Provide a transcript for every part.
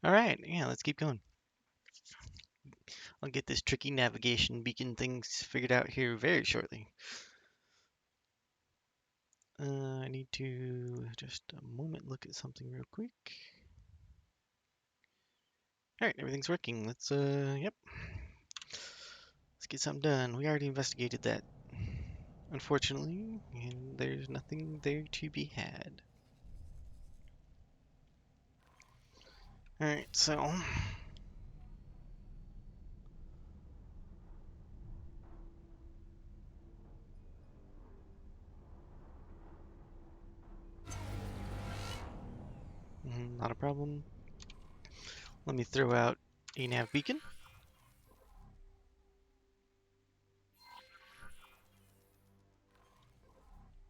All right, yeah, let's keep going. I'll get this tricky navigation beacon things figured out here very shortly. I need to just a moment look at something real quick. All right, everything's working. Yep. Let's get something done. We already investigated that, unfortunately, and there's nothing there to be had. All right, so not a problem. Let me throw out a nav beacon.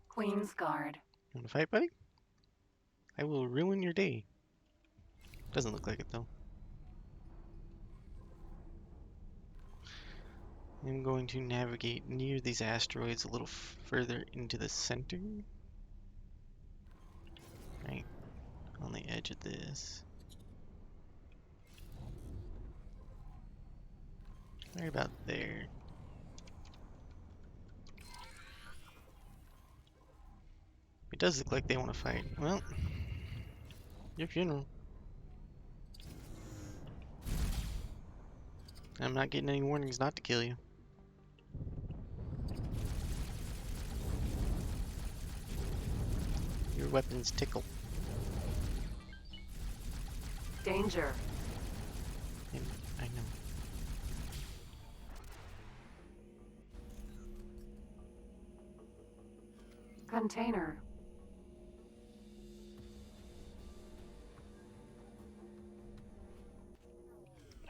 Queen's Guard. Want to fight, buddy? I will ruin your day. Doesn't look like it though. I'm going to navigate near these asteroids a little further into the center. Right on the edge of this. Right about there. It does look like they want to fight. Well, your funeral. I'm not getting any warnings not to kill you. Your weapons tickle. Danger. And I know. Container.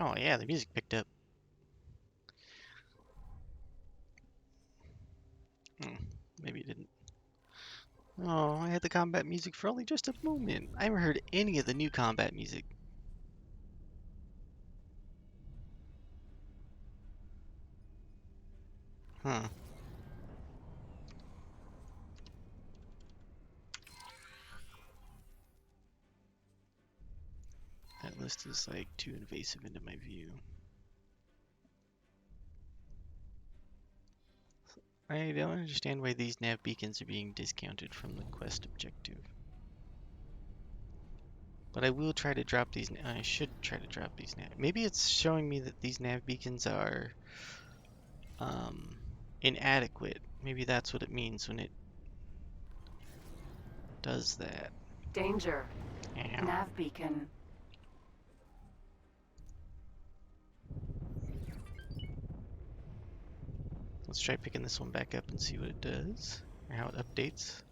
Oh yeah, the music picked up. Hmm, maybe it didn't. Oh, I had the combat music for only just a moment. I haven't heard any of the new combat music. Huh. That list is like too invasive into my view. I don't understand why these nav beacons are being discounted from the quest objective. But I will try to drop these. I should try to drop these nav. Maybe it's showing me that these nav beacons are um, inadequate. Maybe that's what it means when it does that. Danger. Ow. Nav beacon. Let's try picking this one back up and see what it does, or how it updates.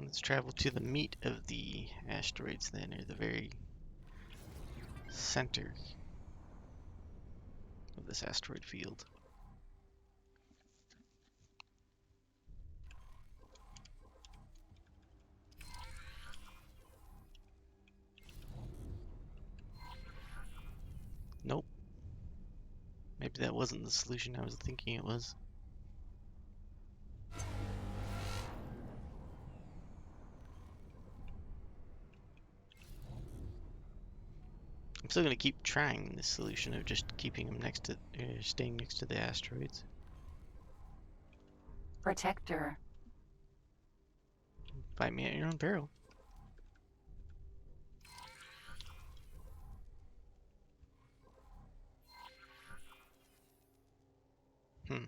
Let's travel to the meat of the asteroids then, or the very center of this asteroid field. Nope. Maybe that wasn't the solution I was thinking it was. I'm still gonna keep trying this solution of just keeping them next to, staying next to the asteroids. Protector. Fight me at your own peril. Hmm.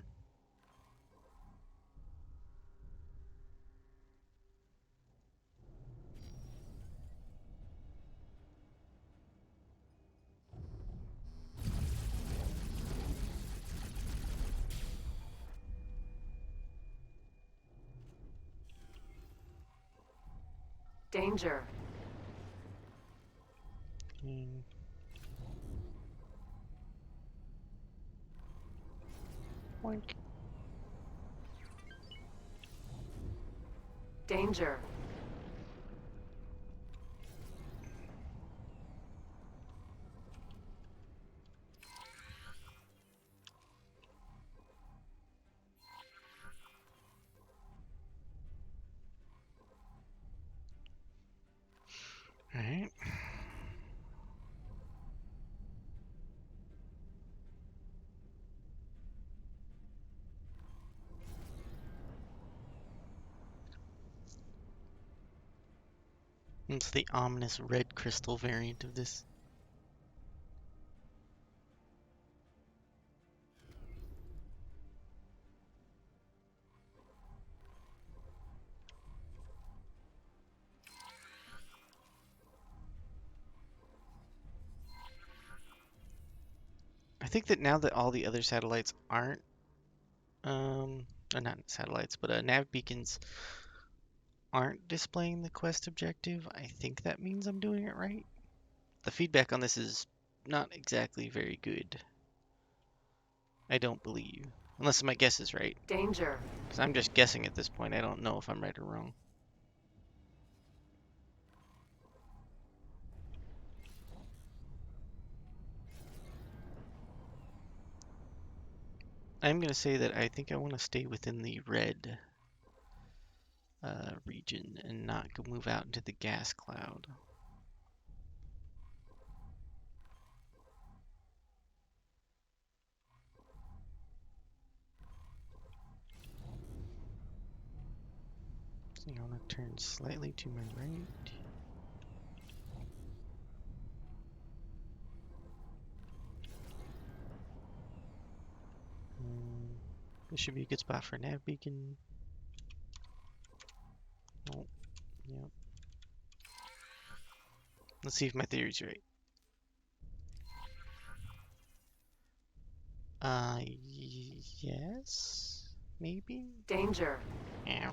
Danger. Mm. Boink. Danger. It's the ominous red crystal variant of this. I think that now that all the other satellites aren't, or not satellites, but nav beacons aren't displaying the quest objective, I think that means I'm doing it right. The feedback on this is not exactly very good. I don't believe. Unless my guess is right. Danger. Because I'm just guessing at this point. I don't know if I'm right or wrong. I'm going to say that I think I want to stay within the red region and not move out into the gas cloud. So I want to turn slightly to my right. This should be a good spot for a nav beacon. Oh, yep. Let's see if my theory's right. Yes? Maybe? Danger. Yeah.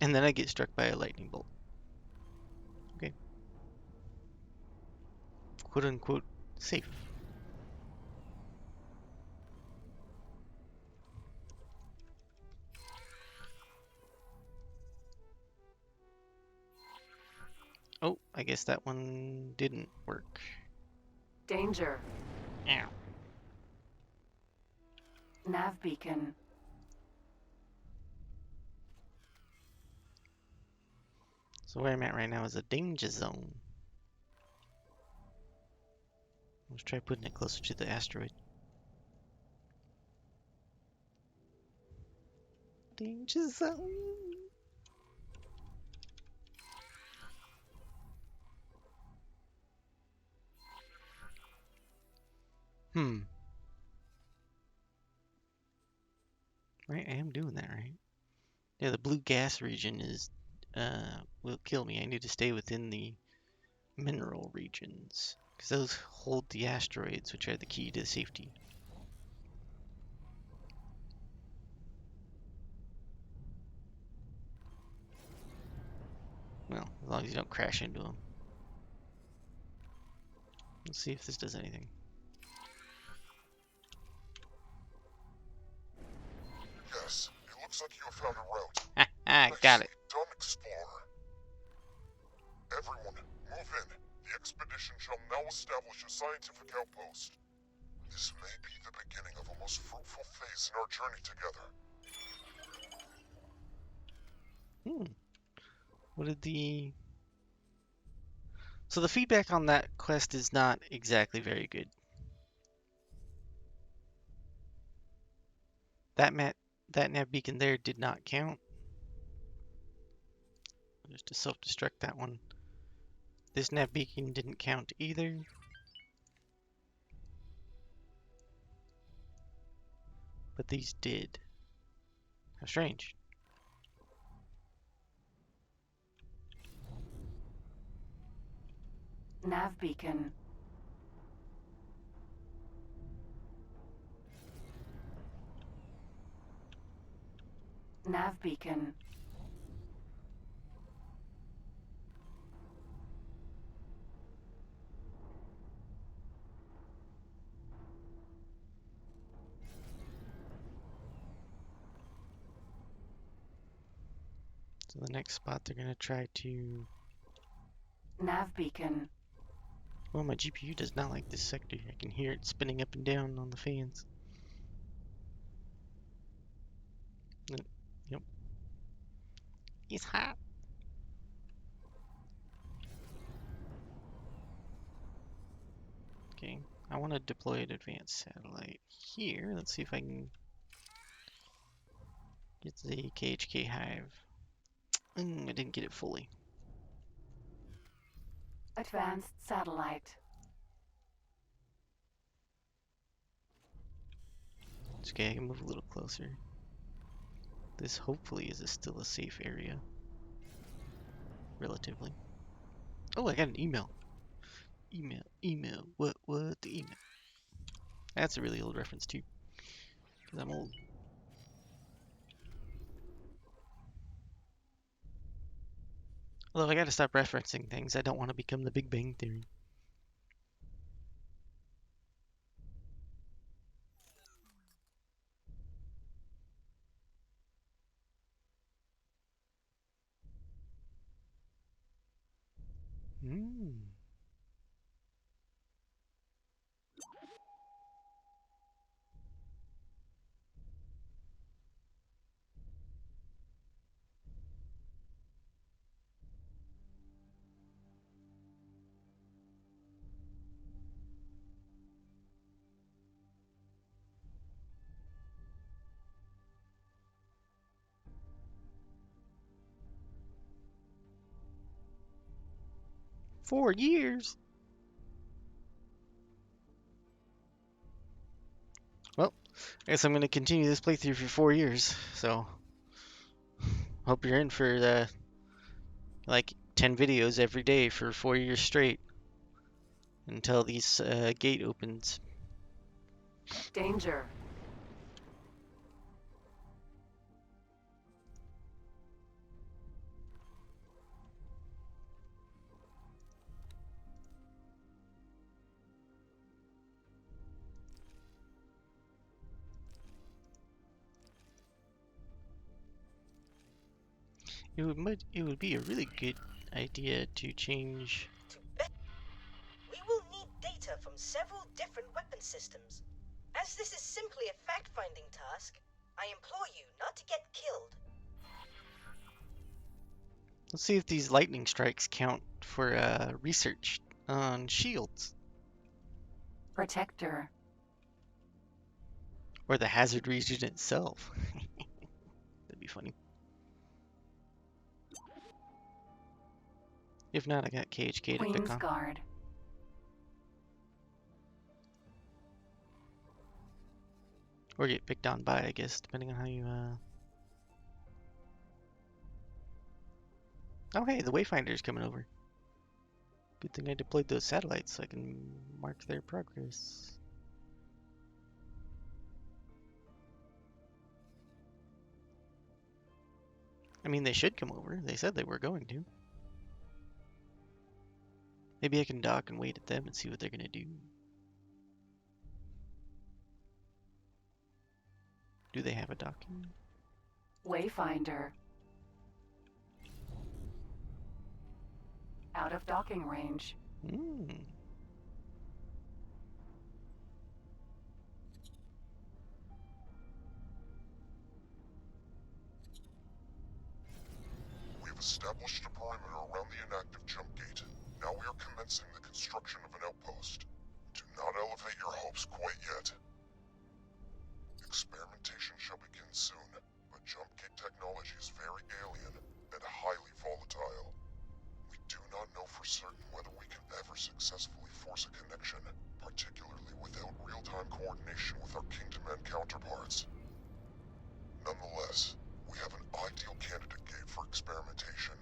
And then I get struck by a lightning bolt. Okay. Quote unquote safe. Oh, I guess that one didn't work. Danger. Ow. Nav beacon. So where I'm at right now is a danger zone. Let's try putting it closer to the asteroid. Danger zone. Right, I am doing that, right? Yeah, the blue gas region is will kill me. I need to stay within the mineral regions because those hold the asteroids, which are the key to safety. Well, as long as you don't crash into them. Let's see if this does anything. Yes, it looks like you have found a route. Got it. Done, Explorer. Everyone, move in. The expedition shall now establish a scientific outpost. This may be the beginning of a most fruitful phase in our journey together. What did the... So the feedback on that quest is not exactly very good. That nav beacon there did not count. Just to self-destruct that one. This nav beacon didn't count either. But these did. How strange. Nav beacon. Nav beacon. So the next spot they're gonna try to... Nav beacon. Well, my GPU does not like this sector. I can hear it spinning up and down on the fans. Yep. It's hot. Okay, I want to deploy an advanced satellite here. Let's see if I can Get the KHK hive. I didn't get it fully. Advanced satellite. It's okay, I can move a little closer. This hopefully is still a safe area. Relatively. Oh, I got an email. Email. What, the email? That's a really old reference too. Because I'm old. Although I gotta stop referencing things, I don't want to become the Big Bang Theory. Hmm. Four years? Well, I guess I'm gonna continue this playthrough for 4 years, so hope you're in for the like 10 videos every day for 4 years straight until these gate opens. Danger. It would be a really good idea to change. We will need data from several different weapon systems. As this is simply a fact-finding task, I implore you not to get killed. Let's see if these lightning strikes count for research on shields Protector. or the hazard region itself. That'd be funny. If not, I got KHK to pick Queen's on. Guard. Or get picked on by, I guess, depending on how you, Oh, hey, the Wayfinder's coming over. Good thing I deployed those satellites so I can mark their progress. I mean, they should come over. They said they were going to. Maybe I can dock and wait at them and see what they're gonna do. Do they have a docking? Wayfinder. Out of docking range. Hmm. We have established a perimeter around the inactive jump gate. Now we are commencing the construction of an outpost. Do not elevate your hopes quite yet. Experimentation shall begin soon, but jump gate technology is very alien and highly volatile. We do not know for certain whether we can ever successfully force a connection, particularly without real-time coordination with our Kingdom End counterparts. Nonetheless, we have an ideal candidate gate for experimentation.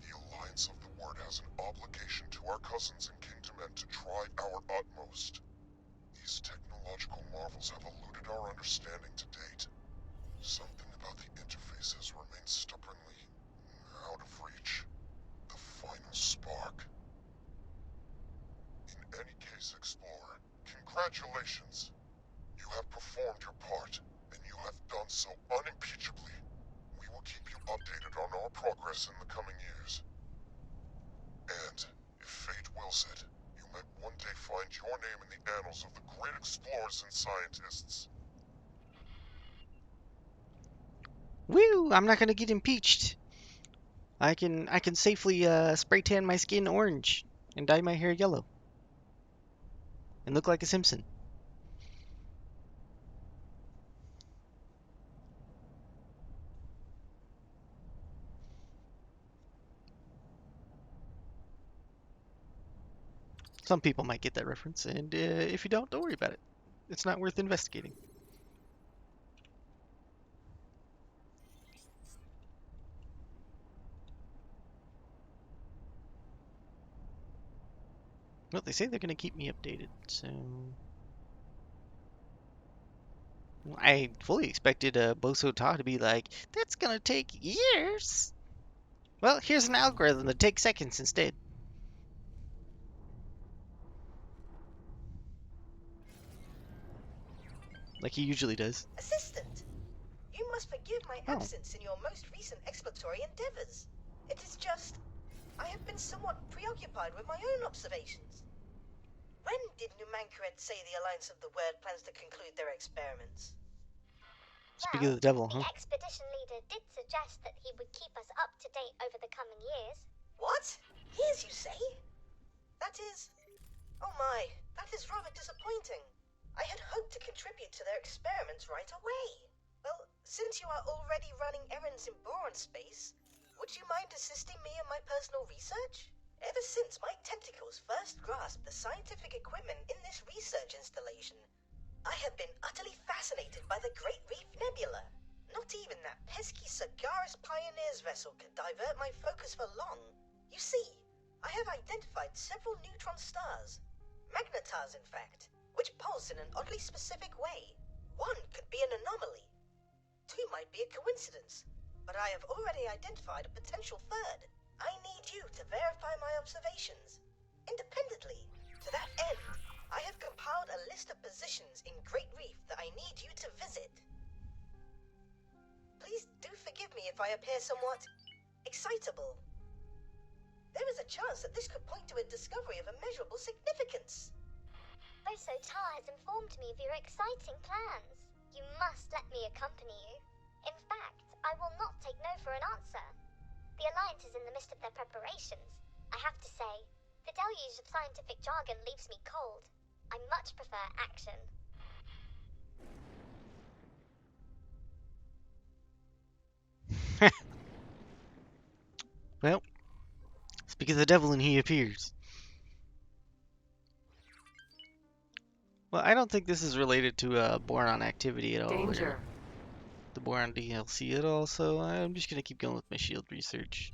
The Alliance of the Word has an obligation to our cousins in Kingdom End to try our utmost. These technological marvels have eluded our understanding to date. Something about the interface has remained stubbornly out of reach. The final spark. In any case, Explorer, congratulations. You have performed your part, and you have done so unimpeachably. We will keep you updated on our progress in the coming years. And, if fate wills it, you might one day find your name in the annals of the great explorers and scientists. Woo! I'm not gonna get impeached. I can safely spray tan my skin orange and dye my hair yellow and look like a Simpson. Some people might get that reference, and if you don't worry about it. It's not worth investigating. Well, they say they're going to keep me updated, so... Well, I fully expected Boso Ta to be like, that's going to take years. Well, here's an algorithm that takes seconds instead. Like he usually does. Assistant, you must forgive my Oh. absence in your most recent exploratory endeavors. It is just, I have been somewhat preoccupied with my own observations. When did Numankaret say the Alliance of the Word plans to conclude their experiments? Speaking of the devil, huh? The expedition leader did suggest that he would keep us up to date over the coming years. What? Years, you say? That is... Oh my, that is rather disappointing. I had hoped to contribute to their experiments right away. Well, since you are already running errands in Boron space, would you mind assisting me in my personal research? Ever since my tentacles first grasped the scientific equipment in this research installation, I have been utterly fascinated by the Great Reef Nebula. Not even that pesky Sagaris Pioneers vessel could divert my focus for long. You see, I have identified several neutron stars. Magnetars, in fact, which pulse in an oddly specific way. One could be an anomaly. Two might be a coincidence, but I have already identified a potential third. I need you to verify my observations. Independently, to that end, I have compiled a list of positions in Great Reef that I need you to visit. Please do forgive me if I appear somewhat excitable. There is a chance that this could point to a discovery of immeasurable significance. Boso Ta has informed me of your exciting plans. You must let me accompany you. In fact, I will not take no for an answer. The Alliance is in the midst of their preparations. I have to say, the deluge of scientific jargon leaves me cold. I much prefer action. Well, speak of the devil and he appears. Well, I don't think this is related to boron activity at all. or Danger. The boron DLC at all, so I'm just going to keep going with my shield research.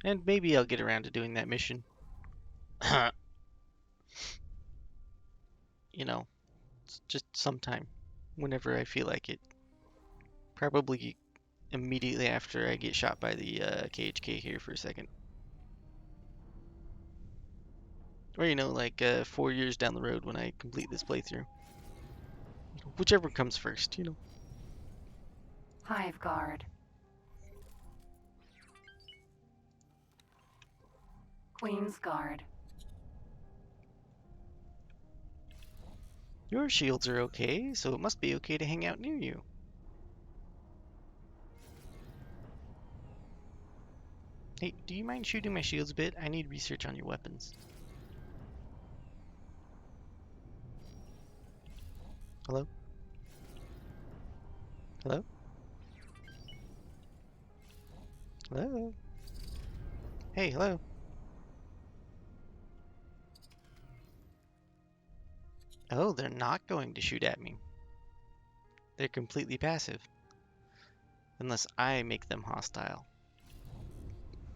And maybe I'll get around to doing that mission. You know, just sometime, whenever I feel like it. Probably immediately after I get shot by the KHK here for a second. Or, you know, like 4 years down the road when I complete this playthrough. Whichever comes first, you know. Hive Guard. Queen's Guard. Your shields are okay, so it must be okay to hang out near you. Hey, do you mind shooting my shields a bit? I need research on your weapons. Hello? Hello? Hello? Hey, hello? Oh, they're not going to shoot at me. They're completely passive. Unless I make them hostile.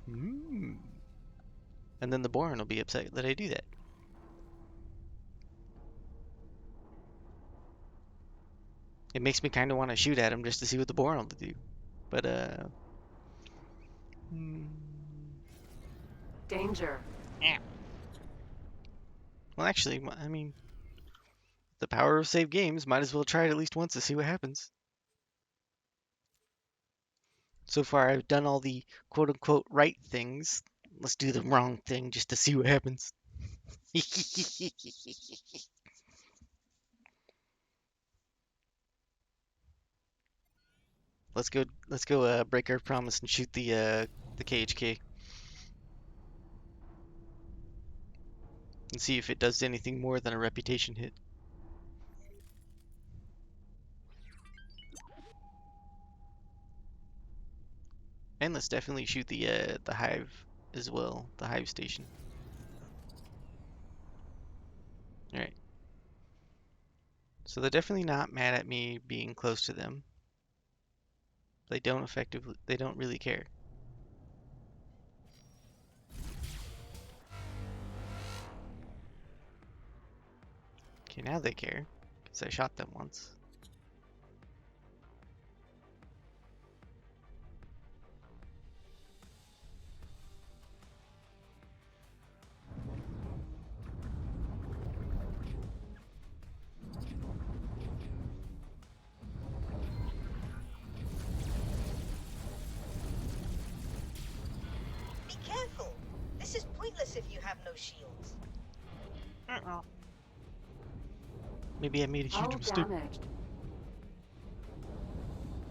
And then the Boron will be upset that I do that. It makes me kind of want to shoot at him just to see what the Boron will do. But, Danger. well, actually, I mean, the power of save games, might as well try it at least once to see what happens. So far, I've done all the quote-unquote right things. Let's do the wrong thing just to see what happens. Let's go break our promise and shoot the KHK. And see if it does anything more than a reputation hit. And let's definitely shoot the Hive as well, the Hive station. Alright. So they're definitely not mad at me being close to them. They don't really care. Okay, now they care, because I shot them once. Be careful. This is pointless if you have no shields. Maybe I made a huge Hull mistake. damaged.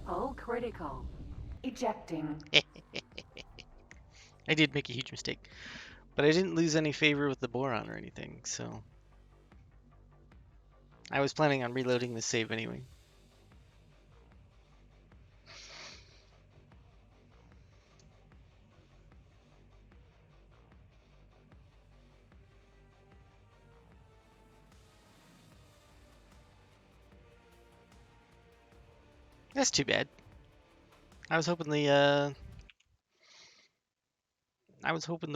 Hull critical. Ejecting. I did make a huge mistake. But I didn't lose any favor with the boron or anything, so... I was planning on reloading the save anyway. That's too bad. I was hoping the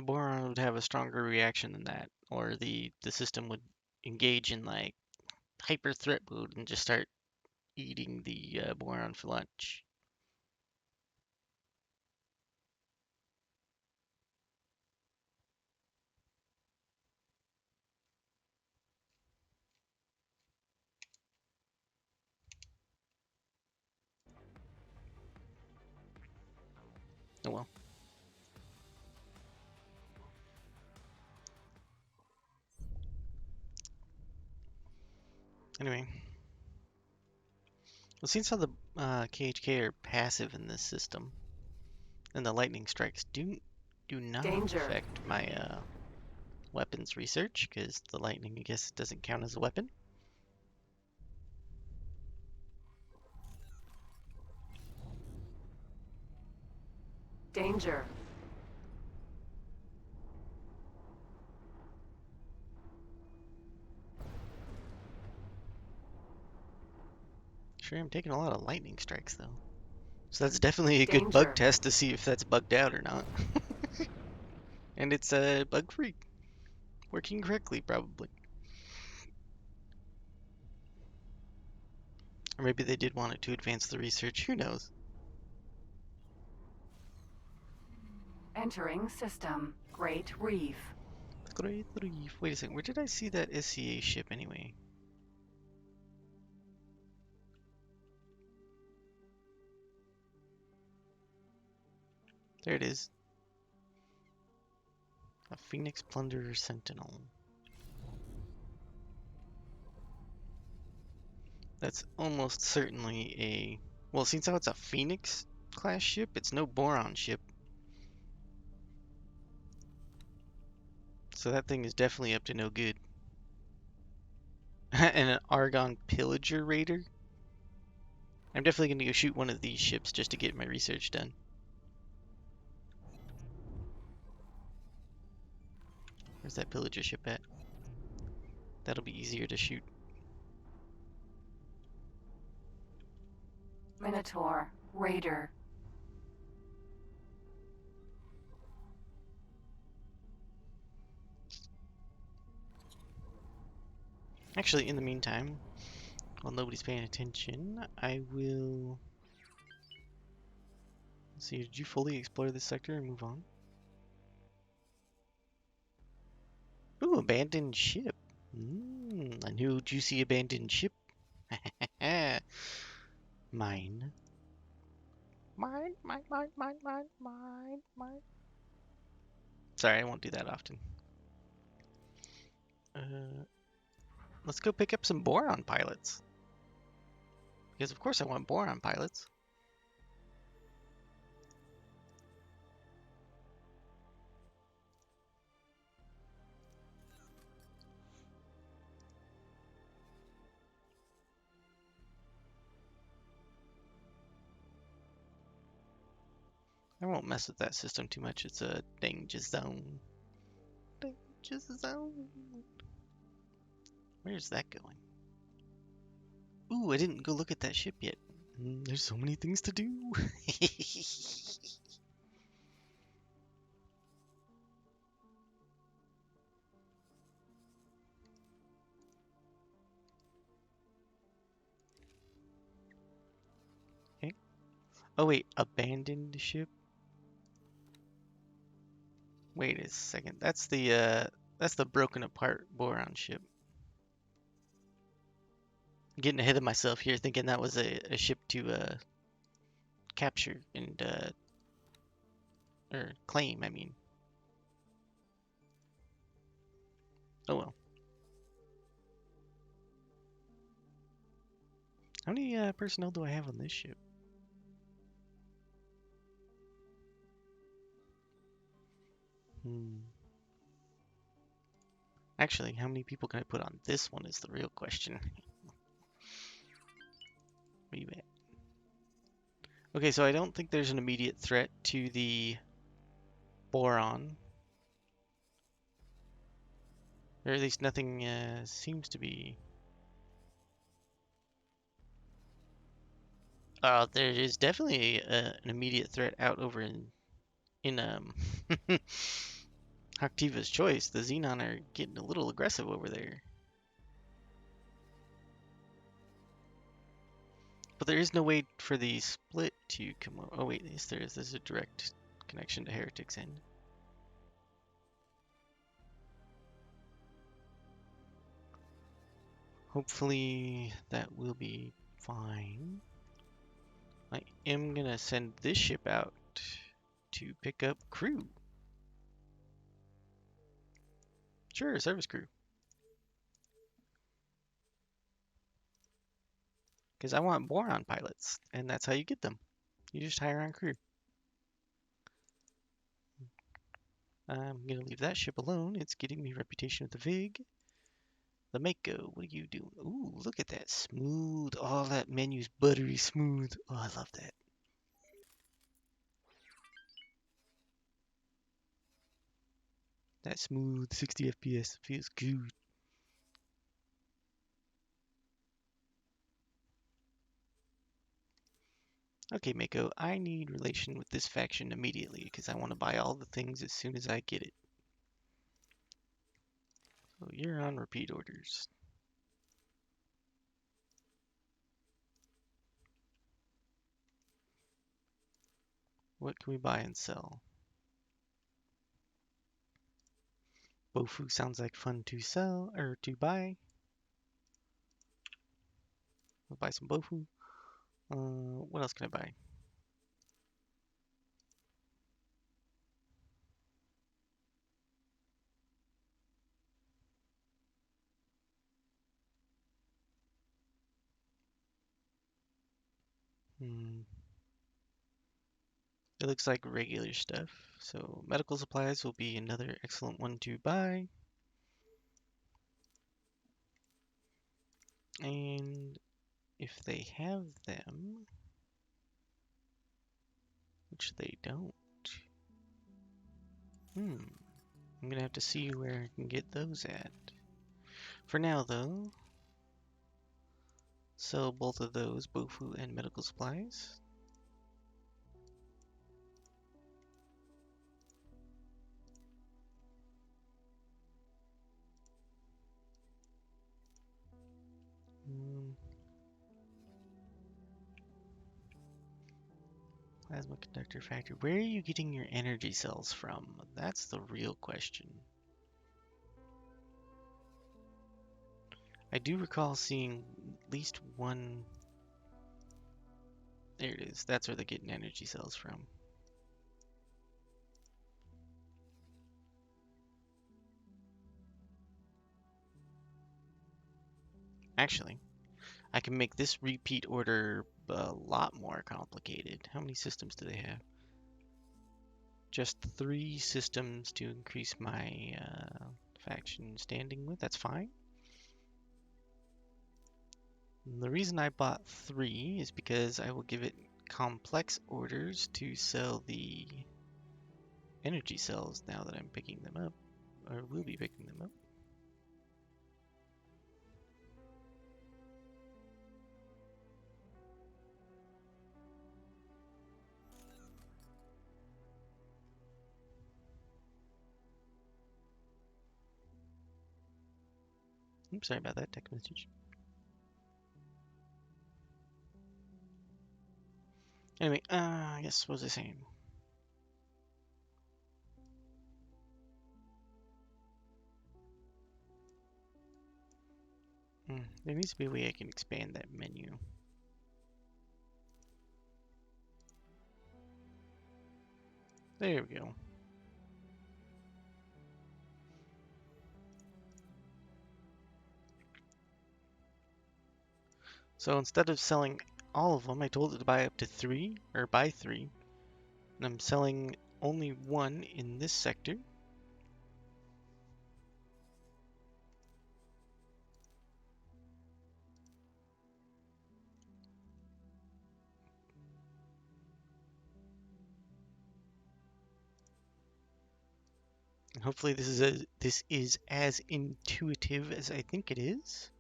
boron would have a stronger reaction than that, or the system would engage in like hyper threat mode and just start eating the boron for lunch. Oh well. Anyway. Well, since how the KHK are passive in this system, and the lightning strikes do not Danger. affect my weapons research, because the lightning, I guess, doesn't count as a weapon. Danger. Sure, I'm taking a lot of lightning strikes, though. So that's definitely a good Danger. bug test to see if that's bugged out or not. And it's bug-free. Working correctly, probably. Or maybe they did want it to advance the research, who knows? Entering system. Great Reef. Great Reef. Wait a second, where did I see that SCA ship anyway? There it is. A Phoenix Plunderer Sentinel. That's almost certainly a... Well, since how it's a Phoenix class ship, it's no Boron ship. So that thing is definitely up to no good. And an Argon Pillager Raider? I'm definitely going to go shoot one of these ships just to get my research done. Where's that Pillager ship at? That'll be easier to shoot. Minotaur. Raider. Actually, in the meantime, while nobody's paying attention, I will... Let's see, did you fully explore this sector and move on? Ooh, abandoned ship. A new juicy abandoned ship. Mine. Mine, mine, mine, mine, mine, mine, mine. Sorry, I won't do that often. Let's go pick up some boron pilots. Because of course I want boron pilots. I won't mess with that system too much. It's a danger zone. Danger zone. Where's that going? Ooh, I didn't go look at that ship yet. There's so many things to do. Okay. Oh wait, abandoned ship? Wait a second. That's the broken apart Boron ship. I'm getting ahead of myself here, thinking that was a ship to capture and or claim, I mean. Oh well. How many personnel do I have on this ship? Actually, how many people can I put on this one is the real question. Where you at? Okay, so I don't think there's an immediate threat to the Boron. Or at least nothing seems to be. There is definitely an immediate threat out over in Haktiva's Choice. The Xenon are getting a little aggressive over there. But there is no way for the split to come over. Oh wait, yes there is. There's a direct connection to Heretic's End. Hopefully that will be fine. I am gonna send this ship out to pick up crew. Sure, service crew. Because I want Boron pilots, and that's how you get them. You just hire on crew. I'm gonna leave that ship alone. It's getting me reputation with the VIG. The Mako, what are you doing? Ooh, look at that. Smooth. All that menu's buttery smooth. Oh, I love that. That smooth 60 FPS feels good. Okay, Mako, I need relation with this faction immediately because I want to buy all the things as soon as I get it. So you're on repeat orders. What can we buy and sell? Bofu sounds like fun to sell or to buy. We'll buy some Bofu. What else can I buy? It looks like regular stuff. So medical supplies will be another excellent one to buy. And if they have them, which they don't, I'm gonna have to see where I can get those at. For now though, sell both of those, Bofu and medical supplies. Plasma conductor factory. Where are you getting your energy cells from? That's the real question. I do recall seeing at least one. There it is. That's where they're getting energy cells from. Actually, I can make this repeat order a lot more complicated. How many systems do they have? Just 3 systems to increase my faction standing with. That's fine. And the reason I bought 3 is because I will give it complex orders to sell the energy cells now that I'm picking them up, or will be picking them up. Oops, sorry about that text message. Anyway, I guess what was I saying? There needs to be a way I can expand that menu. There we go. So instead of selling all of them, I told it to buy up to 3, or buy 3. And I'm selling only 1 in this sector. And hopefully this is as intuitive as I think it is.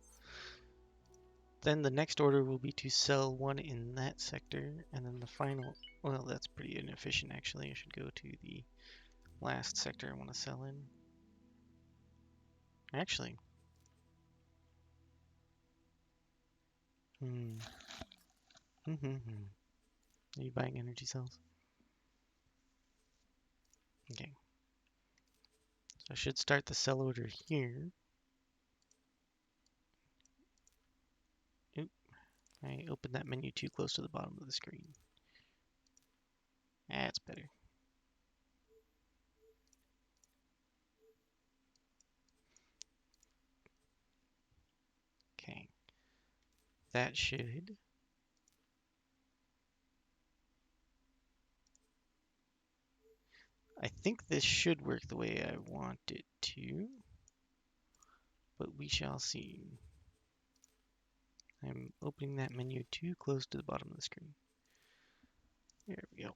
Then the next order will be to sell 1 in that sector, and then the final, well, that's pretty inefficient actually. I should go to the last sector I want to sell in. Actually, Are you buying energy cells? Okay. So I should start the sell order here. Oop, I opened that menu too close to the bottom of the screen. That's better. Okay. That should. I think this should work the way I want it to, but we shall see. I'm opening that menu too close to the bottom of the screen. There we go.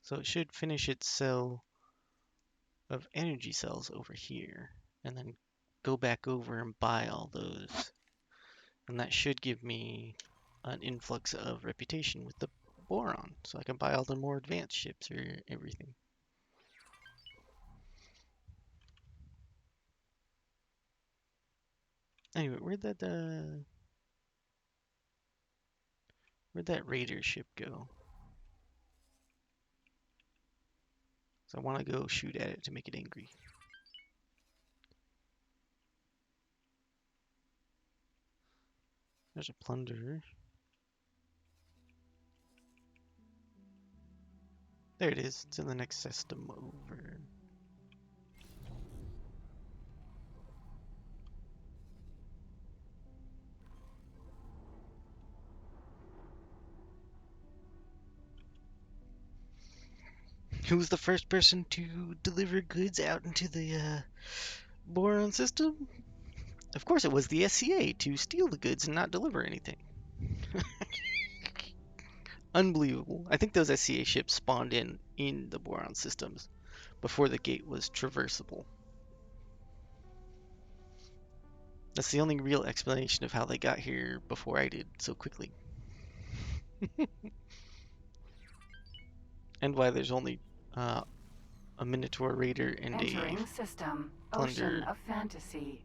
So it should finish its sell of energy cells over here, and then go back over and buy all those. And that should give me an influx of reputation with the boron, so I can buy all the more advanced ships or everything. Anyway, where'd that raider ship go? So I want to go shoot at it to make it angry. There's a plunderer. There it is. It's in the next system over. Who was the first person to deliver goods out into the boron system? Of course, it was the SCA to steal the goods and not deliver anything. Unbelievable. I think those SCA ships spawned in the boron systems before the gate was traversable. That's the only real explanation of how they got here before I did so quickly. And why there's only a Minotaur Raider and Entering a system. Plunder. Ocean of Fantasy.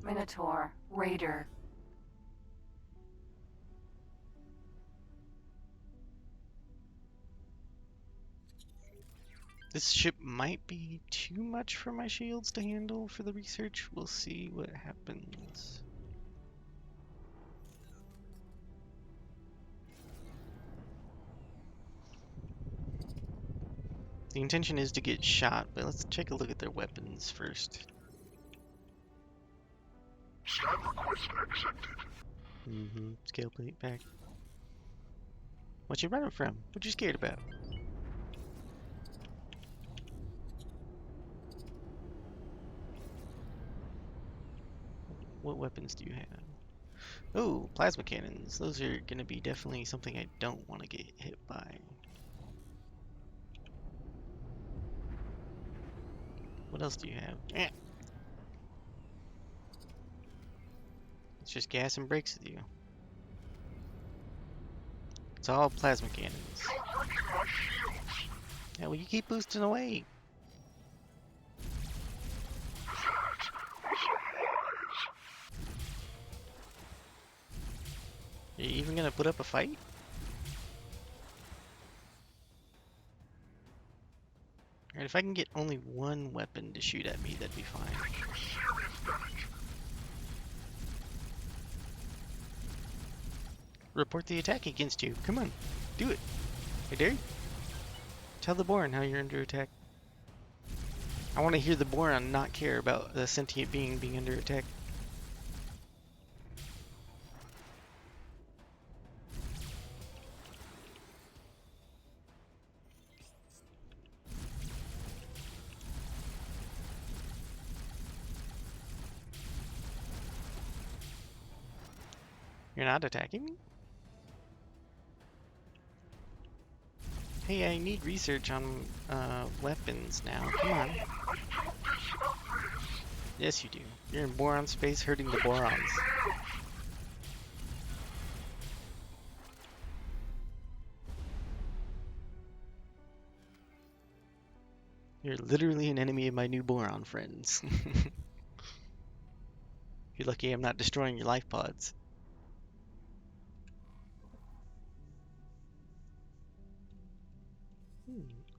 Minotaur Raider. This ship might be too much for my shields to handle for the research. We'll see what happens. The intention is to get shot, but let's take a look at their weapons first. Scan request accepted. Scale plate back. What you running from? What you scared about? What weapons do you have? Oh, plasma cannons. Those are going to be definitely something I don't want to get hit by. What else do you have? It's just gas and brakes with you. It's all plasma cannons. Yeah, well, you keep boosting away. Are you even gonna put up a fight? Alright, if I can get only one weapon to shoot at me, that'd be fine. Report the attack against you. Come on, do it. I dare you. Tell the Boron how you're under attack. I want to hear the Boron not care about the sentient being under attack. You're not attacking me? Hey, I need research on weapons now. Come on. Yes, you do. You're in Boron space hurting the Borons. You're literally an enemy of my new Boron friends. You're lucky I'm not destroying your life pods.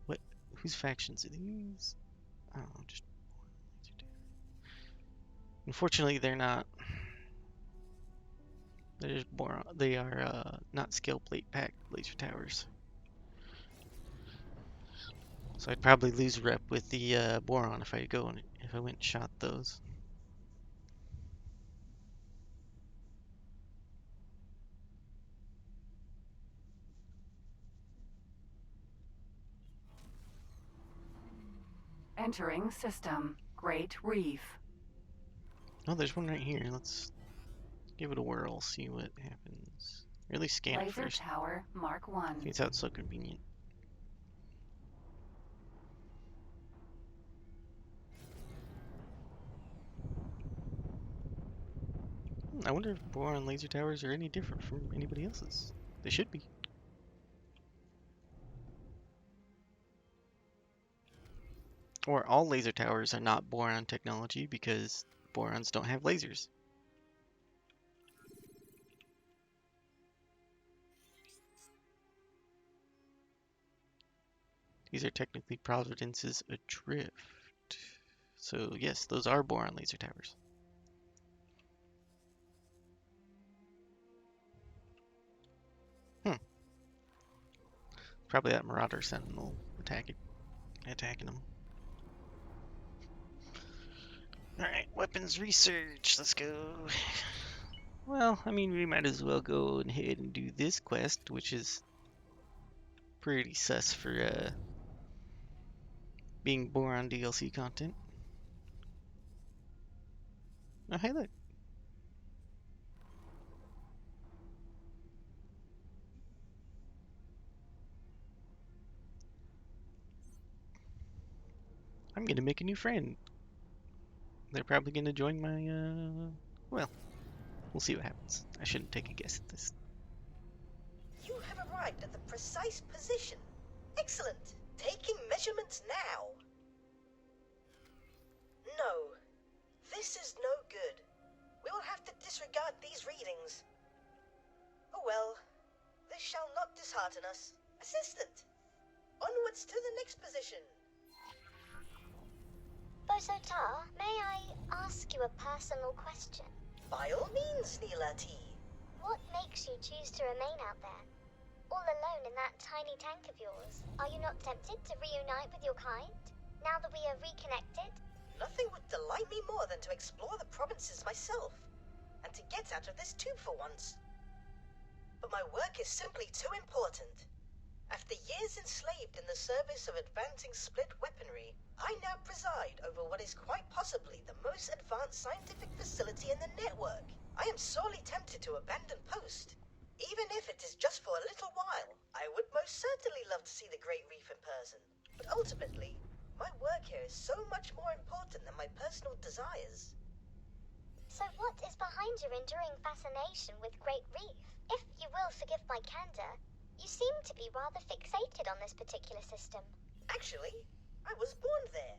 What? Whose factions are these? I don't know, just... Unfortunately, they're not... They're just Boron. They are not skill plate pack laser towers. So I'd probably lose rep with the Boron if I went and shot those. Entering system. Great Reef. Oh, there's one right here. Let's give it a whirl, see what happens. Or at least scan it Laser first. Tower Mark 1. It's out so convenient. I wonder if Boron laser towers are any different from anybody else's. They should be. Or all laser towers are not Boron technology because Borons don't have lasers. These are technically Providence's adrift. So yes, those are Boron laser towers. Probably that Marauder Sentinel attacking them. Alright, weapons research, let's go. Well, I mean, we might as well go ahead and do this quest, which is pretty sus for being Boron DLC content. Oh, hey, look. I'm gonna make a new friend. They're probably gonna join my, well, we'll see what happens. I shouldn't take a guess at this. You have arrived at the precise position. Excellent. Taking measurements now. No. This is no good. We will have to disregard these readings. Oh well. This shall not dishearten us. Assistant. Onwards to the next position. Bozotar, may I ask you a personal question? By all means, Neela T. What makes you choose to remain out there? All alone in that tiny tank of yours? Are you not tempted to reunite with your kind, now that we are reconnected? Nothing would delight me more than to explore the provinces myself, and to get out of this tube for once. But my work is simply too important. After years enslaved in the service of advancing split weaponry, I now preside over what is quite possibly the most advanced scientific facility in the network. I am sorely tempted to abandon post, even if it is just for a little while. I would most certainly love to see the Great Reef in person, but ultimately, my work here is so much more important than my personal desires. So what is behind your enduring fascination with Great Reef? If you will forgive my candor, You seem to be rather fixated on this particular system. Actually, I was born there.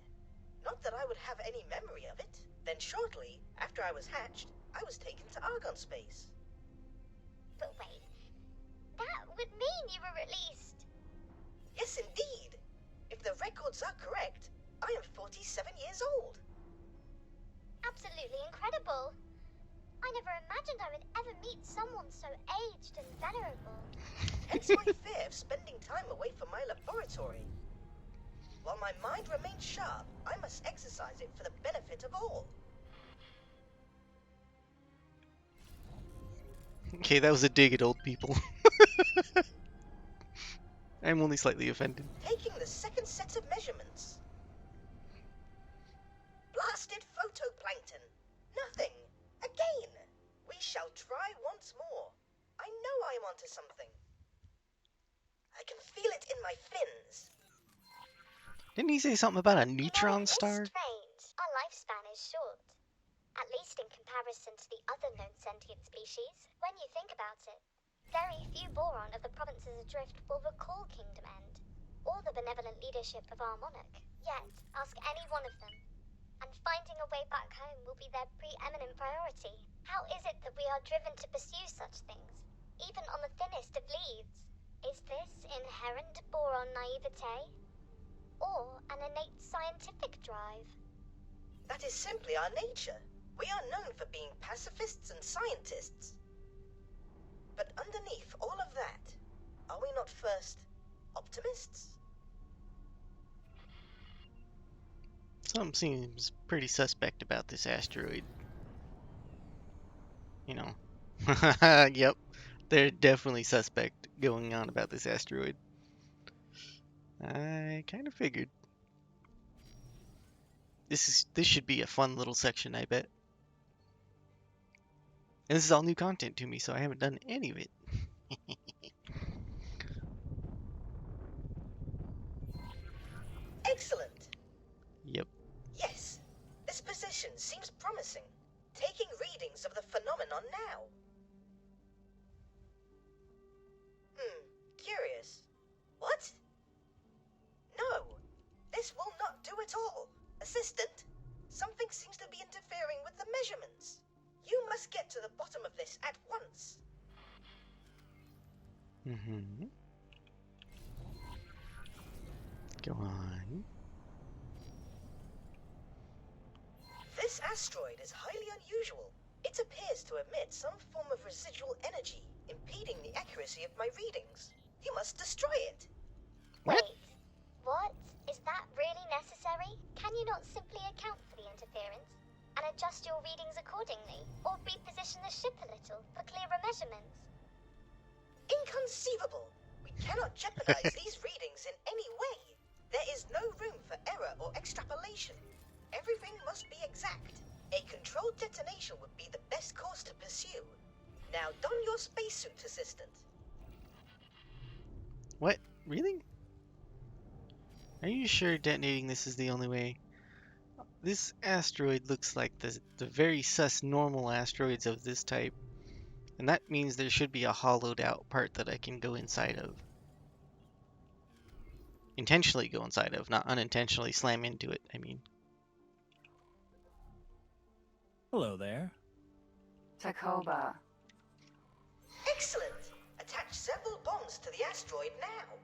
Not that I would have any memory of it. Then shortly after I was hatched, I was taken to Argon space. But wait, that would mean you were released. Yes, indeed. If the records are correct, I am 47 years old. Absolutely incredible. I never imagined I would ever meet someone so aged and venerable. Hence my fear of spending time away from my laboratory. While my mind remains sharp, I must exercise it for the benefit of all. Okay, that was a dig at old people. I'm only slightly offended. Taking the second set of measurements. Blasted photoplankton. Nothing. Again. We shall try once more. I know I am onto something. I can feel it in my fins. Didn't he say something about a You know, neutron it's star? strange. Our lifespan is short. At least in comparison to the other known sentient species. When you think about it, very few Boron of the provinces adrift will recall Kingdom End, or the benevolent leadership of our monarch. Yet, ask any one of them, and finding a way back home will be their preeminent priority. How is it that we are driven to pursue such things, even on the thinnest of leads? Is this inherent Boron naivete? Or an innate scientific drive? That is simply our nature. We are known for being pacifists and scientists. But underneath all of that, are we not first optimists? Something seems pretty suspect about this asteroid. You know. Yep. They're definitely suspect going on about this asteroid. I kind of figured. This should be a fun little section, I bet. And this is all new content to me, so I haven't done any of it. Excellent. Yep. Yes, this position seems promising. Taking readings of the phenomenon now. Curious. What? No, this will not do at all. Assistant, something seems to be interfering with the measurements. You must get to the bottom of this at once. Mm-hmm. Go on. This asteroid is highly unusual. It appears to emit some form of residual energy, impeding the accuracy of my readings. You must destroy it. What? Wait, what? Is that really necessary? Can you not simply account for the interference and adjust your readings accordingly, or reposition the ship a little for clearer measurements? Inconceivable! We cannot jeopardize these readings in any way. There is no room for error or extrapolation. Everything must be exact. A controlled detonation would be the best course to pursue. Now don your spacesuit, assistant. What? Really? Are you sure detonating this is the only way? This asteroid looks like the very sus normal asteroids of this type. And that means there should be a hollowed out part that I can go inside of. Intentionally go inside of, not unintentionally slam into it, I mean. Hello there. Takoba. Excellent! Attach several bombs to the asteroid now.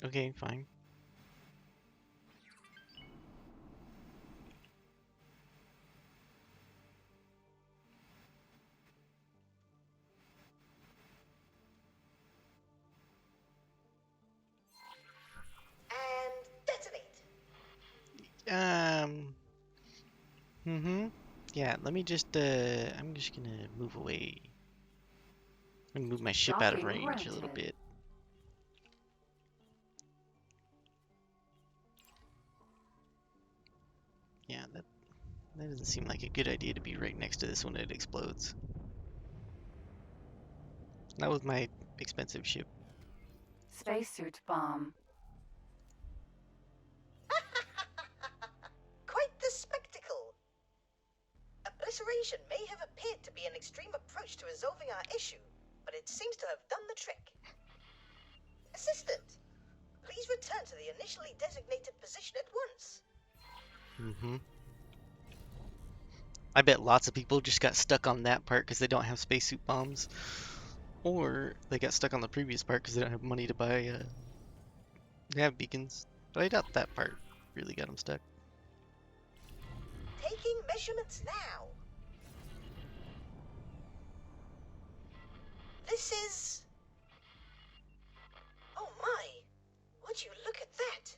Okay, fine. And detonate. Yeah, let me just, I'm just gonna move away. I'm gonna move my ship out of Dropping range a little rented. bit. Yeah, that doesn't seem like a good idea to be right next to this when it explodes. Not with my expensive ship. Spacesuit bomb. Quite the spectacle. Obliteration may have appeared to be an extreme approach to resolving our issue, but it seems to have done the trick. Assistant, please return to the initially designated position at once. Mm-hmm. I bet lots of people just got stuck on that part because they don't have spacesuit bombs. Or they got stuck on the previous part because they don't have money to buy nav beacons. But I doubt that part really got them stuck. Taking measurements now. This is... Oh my! Would you look at that?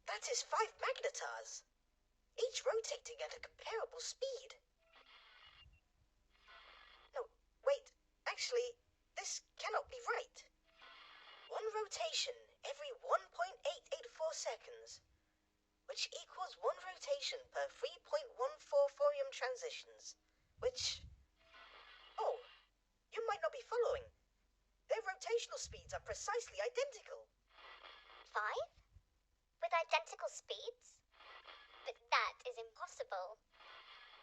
That is 5 magnetars, each rotating at a comparable speed. No, wait, actually, this cannot be right. One rotation every 1.884 seconds, which equals 1 rotation per 3.14 thorium transitions, which... Oh, you might not be following. Their rotational speeds are precisely identical. 5? With identical speeds? But that is impossible.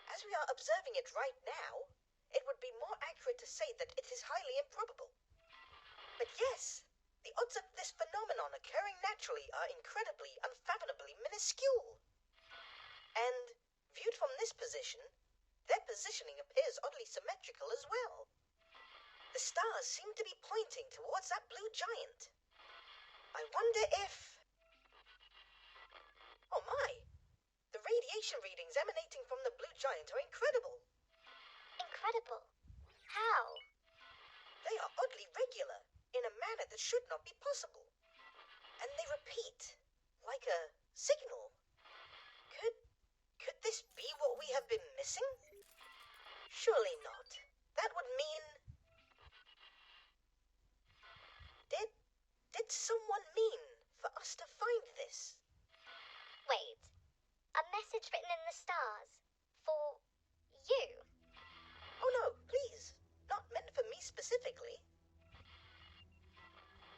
As we are observing it right now, it would be more accurate to say that it is highly improbable. But yes, the odds of this phenomenon occurring naturally are incredibly, unfathomably minuscule. And, viewed from this position, their positioning appears oddly symmetrical as well. The stars seem to be pointing towards that blue giant. I wonder if... Oh my! The radiation readings emanating from the blue giant are incredible. Incredible. How? They are oddly regular, in a manner that should not be possible. And they repeat, like a signal. Could this be what we have been missing? Surely not. That would mean... Did someone mean for us to find this? Wait. A message written in the stars. For you? Oh no, please. Not meant for me specifically.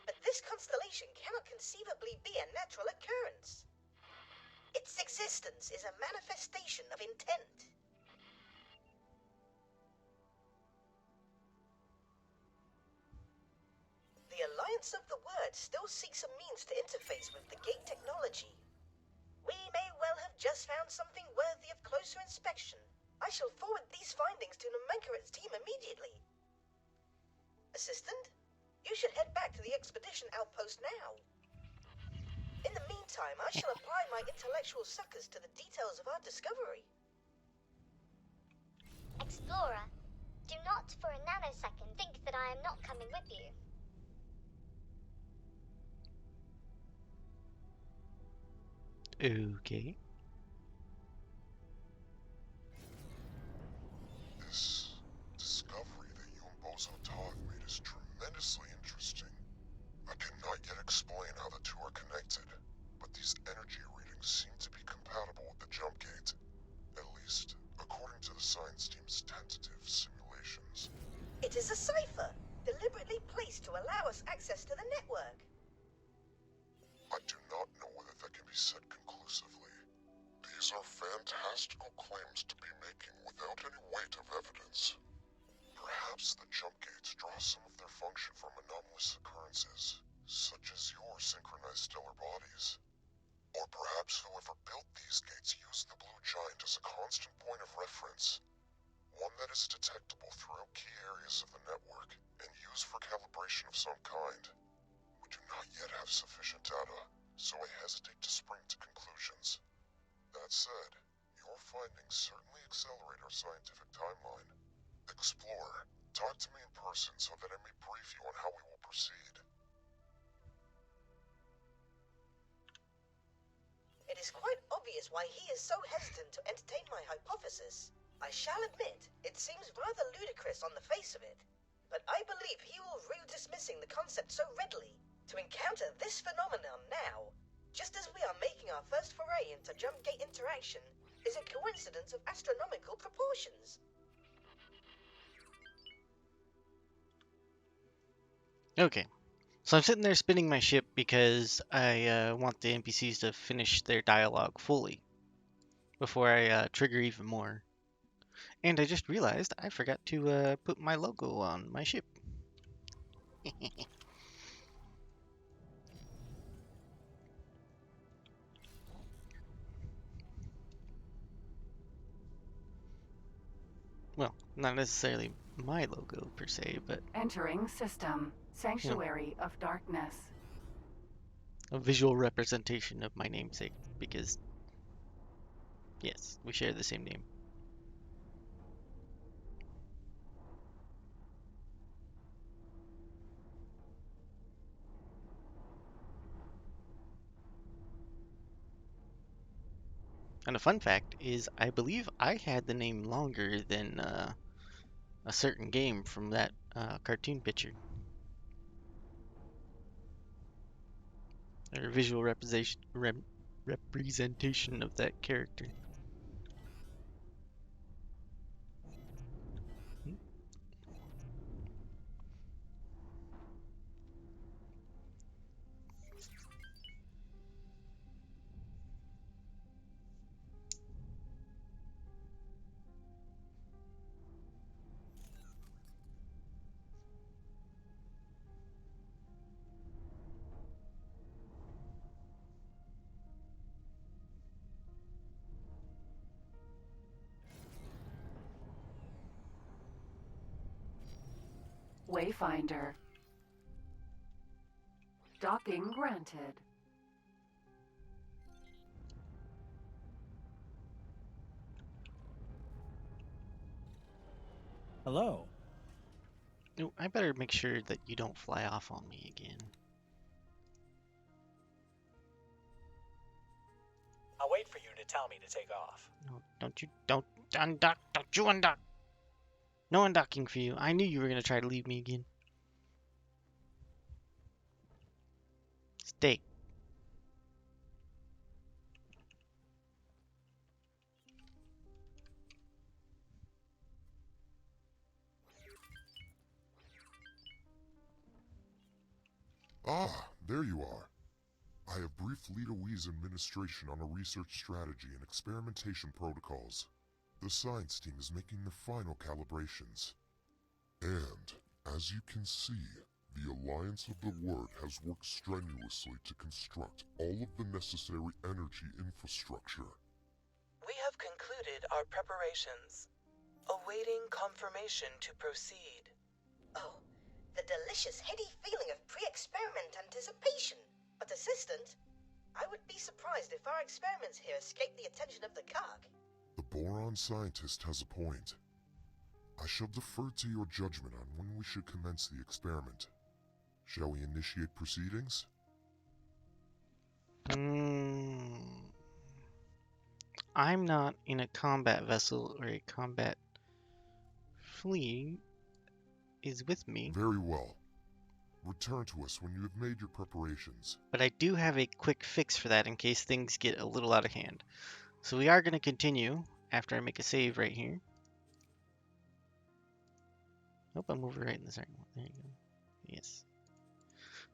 But this constellation cannot conceivably be a natural occurrence. Its existence is a manifestation of intent. The Alliance of the Word still seeks a means to interface with the gate technology. We may well have just found something worthy of closer inspection. I shall forward these findings to Nomenkaret's team immediately. Assistant, you should head back to the expedition outpost now. In the meantime, I shall apply my intellectual suckers to the details of our discovery. Explorer, do not for a nanosecond think that I am not coming with you. Okay. This discovery that you and Bozo Todd made is tremendously interesting. I cannot yet explain how the two are connected, but these energy readings seem to be compatible with the jump gate, at least according to the science team's tentative simulations. It is a cipher, deliberately placed to allow us access to the network. I do not know whether that can be said conclusively. These are fantastical claims to be making without any weight of evidence. Perhaps the jump gates draw some of their function from anomalous occurrences, such as your synchronized stellar bodies. Or perhaps whoever built these gates used the blue giant as a constant point of reference, one that is detectable throughout key areas of the network and used for calibration of some kind. We do not yet have sufficient data, so I hesitate to spring to conclusions. That said, your findings certainly accelerate our scientific timeline. Explorer, talk to me in person so that I may brief you on how we will proceed. It is quite obvious why he is so hesitant to entertain my hypothesis. I shall admit, it seems rather ludicrous on the face of it, but I believe he will rue dismissing the concept so readily. To encounter this phenomenon now, just as we are making our first foray into jump gate interaction, is a coincidence of astronomical proportions. Okay. So I'm sitting there spinning my ship because I want the NPCs to finish their dialogue fully before I trigger even more. And I just realized I forgot to put my logo on my ship. Well, not necessarily my logo per se, but Entering system. Sanctuary of Darkness. a visual representation of my namesake, because yes, we share the same name. And a fun fact is, I believe I had the name longer than a certain game from that cartoon picture. Or visual representation of that character. Wayfinder. Docking granted. Hello. Oh, I better make sure that you don't fly off on me again. I'll wait for you to tell me to take off. No, don't undock, don't you undock. No undocking for you. I knew you were gonna try to leave me again. Stay. Ah, there you are. I have briefed Lita Wee's administration on a research strategy and experimentation protocols. The science team is making the final calibrations. And, as you can see, the Alliance of the Word has worked strenuously to construct all of the necessary energy infrastructure. We have concluded our preparations, awaiting confirmation to proceed. Oh, the delicious heady feeling of pre-experiment anticipation. But Assistant, I would be surprised if our experiments here escape the attention of the Karg. The boron scientist has a point. I shall defer to your judgment on when we should commence the experiment. Shall we initiate proceedings? I'm not in a combat vessel or a combat fleet is with me, Very well. Return to us when you have made your preparations. but I do have a quick fix for that in case things get a little out of hand. So we are going to continue after I make a save right here. Nope, I'm overwriting this. There you go. Yes.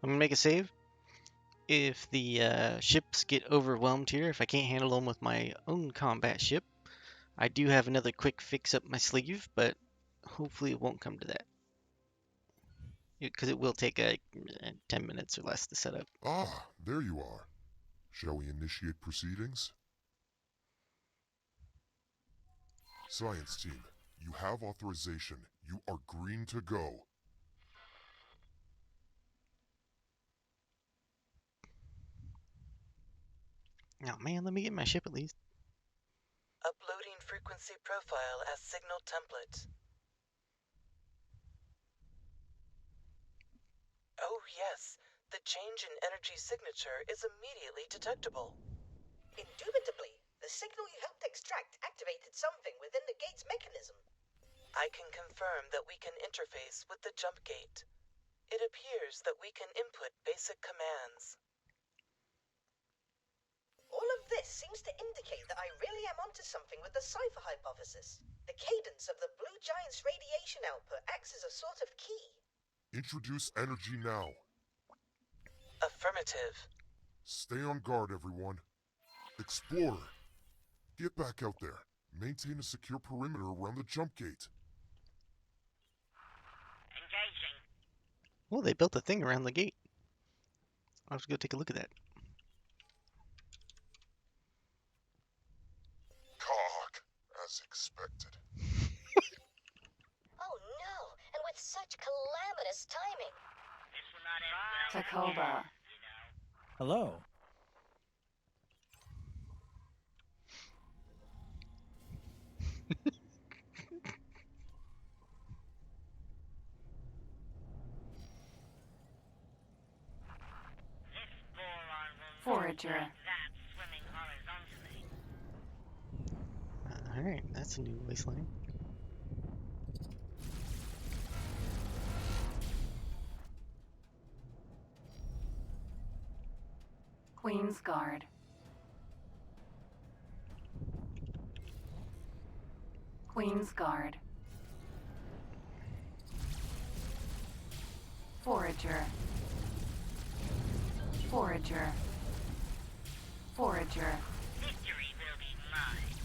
I'm going to make a save. If the ships get overwhelmed here, if I can't handle them with my own combat ship, I do have another quick fix up my sleeve, but hopefully it won't come to that. Because it will take 10 minutes or less to set up. Ah, there you are. Shall we initiate proceedings? Science team, you have authorization. You are green to go. Oh man, let me get my ship at least. Uploading frequency profile as signal template. Oh yes, the change in energy signature is immediately detectable. Indubitably, the signal you helped extract activated something within the gate's mechanism. I can confirm that we can interface with the jump gate. It appears that we can input basic commands. All of this seems to indicate that I really am onto something with the Cypher hypothesis. The cadence of the Blue Giant's radiation output acts as a sort of key. Introduce energy now. Affirmative. Stay on guard, everyone. Explorer, get back out there. Maintain a secure perimeter around the jump gate. Engaging. Well, they built a thing around the gate. I'll have to go take a look at that. Cock, as expected. Oh no, and with such calamitous timing. This will not end well. Tacoba. You know. Hello. This boron will Forager. not take that swimming horizontally. Alright, that's a new wasteland. Queen's Guard. Queen's Guard. Forager. Forager. Forager. Victory will be mine.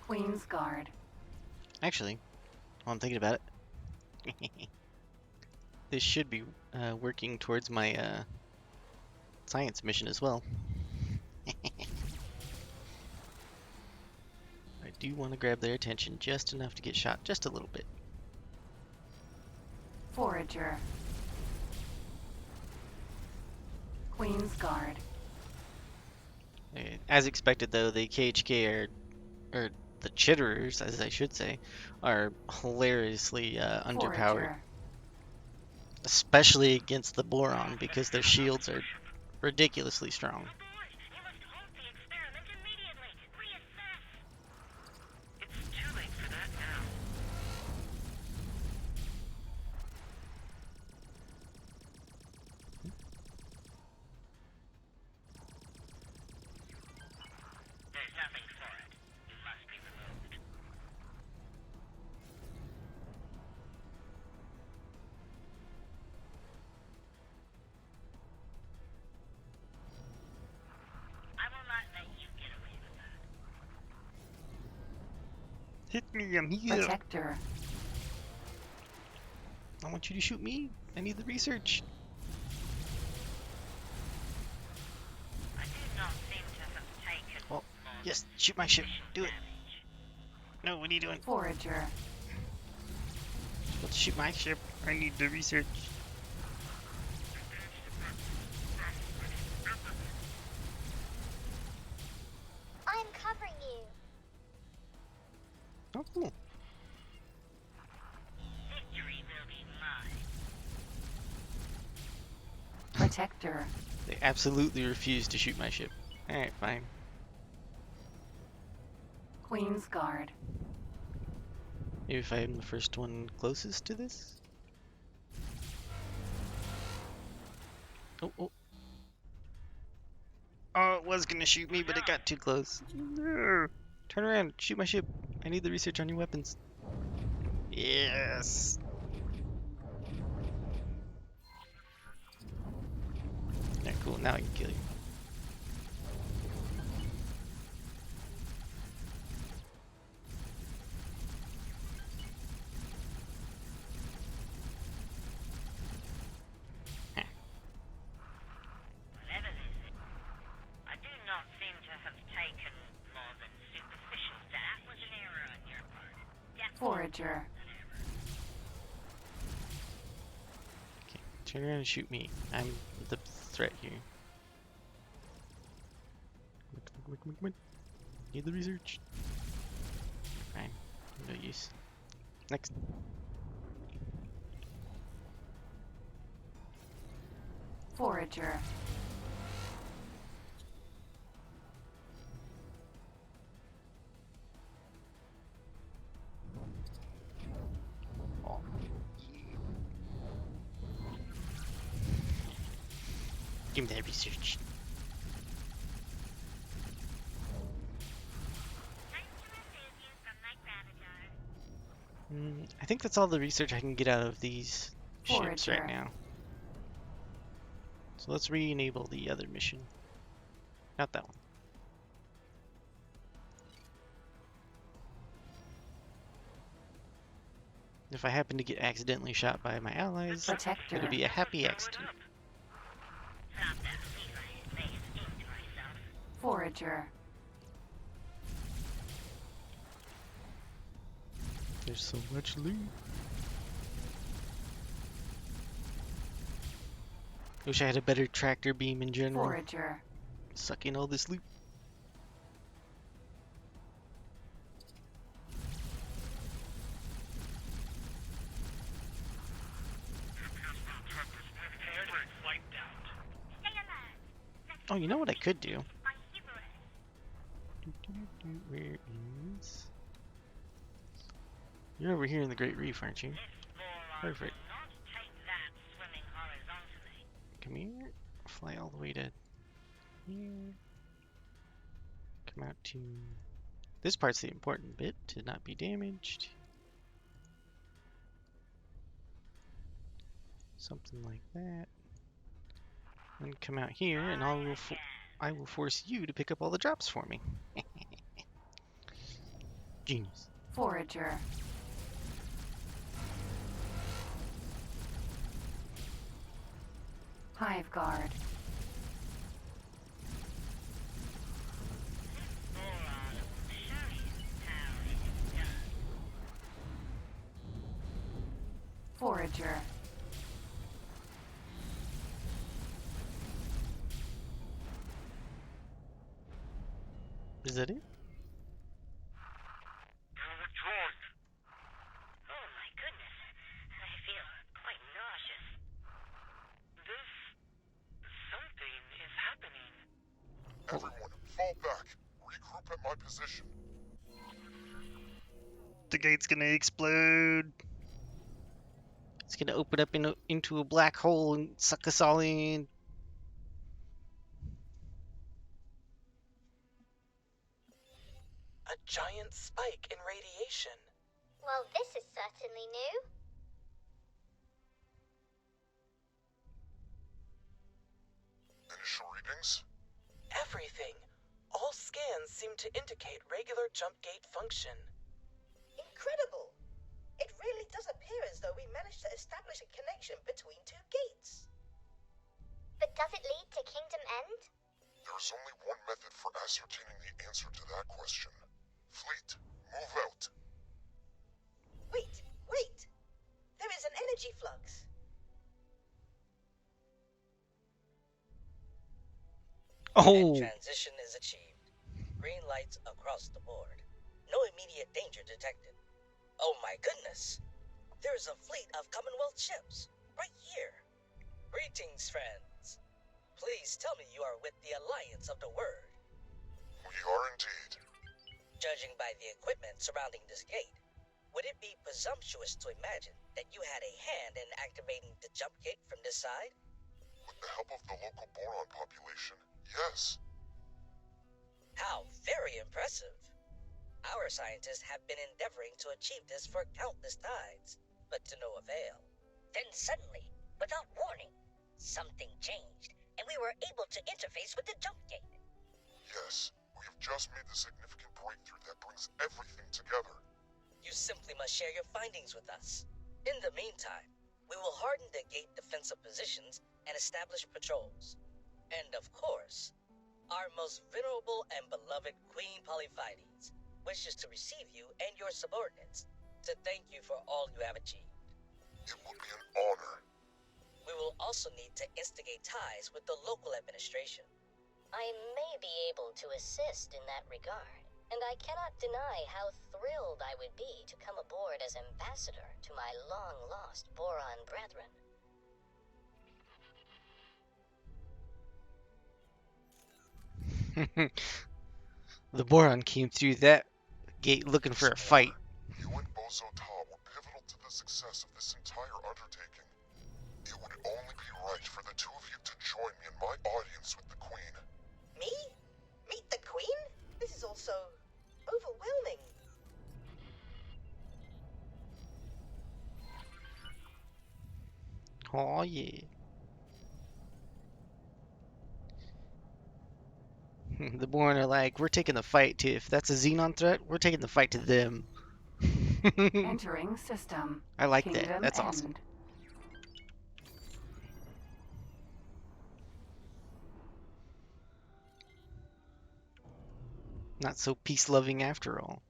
Queen's Guard. Actually, while I'm thinking about it, this should be working towards my science mission as well. I do want to grab their attention just enough to get shot just a little bit. Forager. Queen's Guard. As expected, though, the KHK or the Chitterers, as I should say, are hilariously underpowered, Forager. especially against the Boron because their shields are ridiculously strong. My boy, you must halt the experiment immediately. Reassess. It's too late for that now. There's nothing for it. You must be removed. I will not let you get away with that. Hit me, I'm here. Protector. I want you to shoot me. I need the research. I do not seem to have taken Well, more yes, shoot my ship. Do it. damage. No, what are you doing? Forager. Let's shoot my ship. I need the research. I'm covering you. Oh, cool. Victory will be mine. Protector. They absolutely refuse to shoot my ship. Alright, fine. Queen's Guard. Maybe if I am the first one closest to this? Oh, oh. Oh, it was gonna shoot me, but it got too close. No. Turn around, shoot my ship. I need the research on your weapons. Yes. Yeah, cool. Now I can kill you. Whatever this is, I do not seem to have taken more than superficial. That was an error on your part. Yep. Forager. Okay, turn around and shoot me. I'm the threat here. Come on. Need the research. Fine. No use. Next. Forager. Oh. Give me that research. I think that's all the research I can get out of these ships right Forager. now. So let's re-enable the other mission. Not that one. If I happen to get accidentally shot by my allies, Protector. it'll be a happy accident. Found that Levi base into myself. Forager. There's so much loot. Wish I had a better tractor beam in general. Forager. Sucking all this loot. Stay alert. Oh, you know what I could do? My hero. Where is... You're over here in the Great Reef, aren't you? This boron Perfect. will not take that swimming horizontally. Come here. Fly all the way to here. Come out to... This part's the important bit, to not be damaged. Something like that. And come out here, and I will force you to pick up all the drops for me. Genius. Forager. Hive guard. Boron will show you how it is done. Forager. Is that it? You're withdrawn. Oh my goodness. I feel quite nauseous. Something is happening. Everyone, fall back. Regroup at my position. The gate's gonna explode. It's gonna open up into a black hole and suck us all in. A giant spike in radiation. Well, this is certainly new. Initial readings? Everything. All scans seem to indicate regular jump gate function. Incredible! It really does appear as though we managed to establish a connection between two gates. But does it lead to Kingdom End? There's only one method for ascertaining the answer to that question. Fleet, move out. Wait, wait! There is an energy flux. Oh, Transition is achieved. Green lights across the board. No immediate danger detected. Oh my goodness! There's a fleet of Commonwealth ships, right here. Greetings, friends. Please tell me you are with the Alliance of the Word. We are indeed. Judging by the equipment surrounding this gate, would it be presumptuous to imagine that you had a hand in activating the jump gate from this side? With the help of the local boron population, yes. How very impressive. Our scientists have been endeavoring to achieve this for countless times, but to no avail. Then suddenly, without warning, something changed, and we were able to interface with the jump gate. Yes, we have just made the significant breakthrough that brings everything together. You simply must share your findings with us. In the meantime, we will harden the gate defensive positions and establish patrols. And of course, our most venerable and beloved Queen Polyphides wishes to receive you and your subordinates to thank you for all you have achieved. It would be an honor. We will also need to instigate ties with the local administration. I may be able to assist in that regard, and I cannot deny how thrilled I would be to come aboard as ambassador to my long-lost Boron brethren. The Boron came through that gate looking for a fight. You and Bozo Ta were pivotal to the success of this entire undertaking. It would only be right for the two of you to join me in my audience with the Queen. Me? Meet the Queen? This is all so overwhelming. Oh yeah. The Boron are like, we're taking the fight to, if that's a Xenon threat, we're taking the fight to them. Entering system. I like that. Kingdom That's end. awesome. Not so peace-loving after all.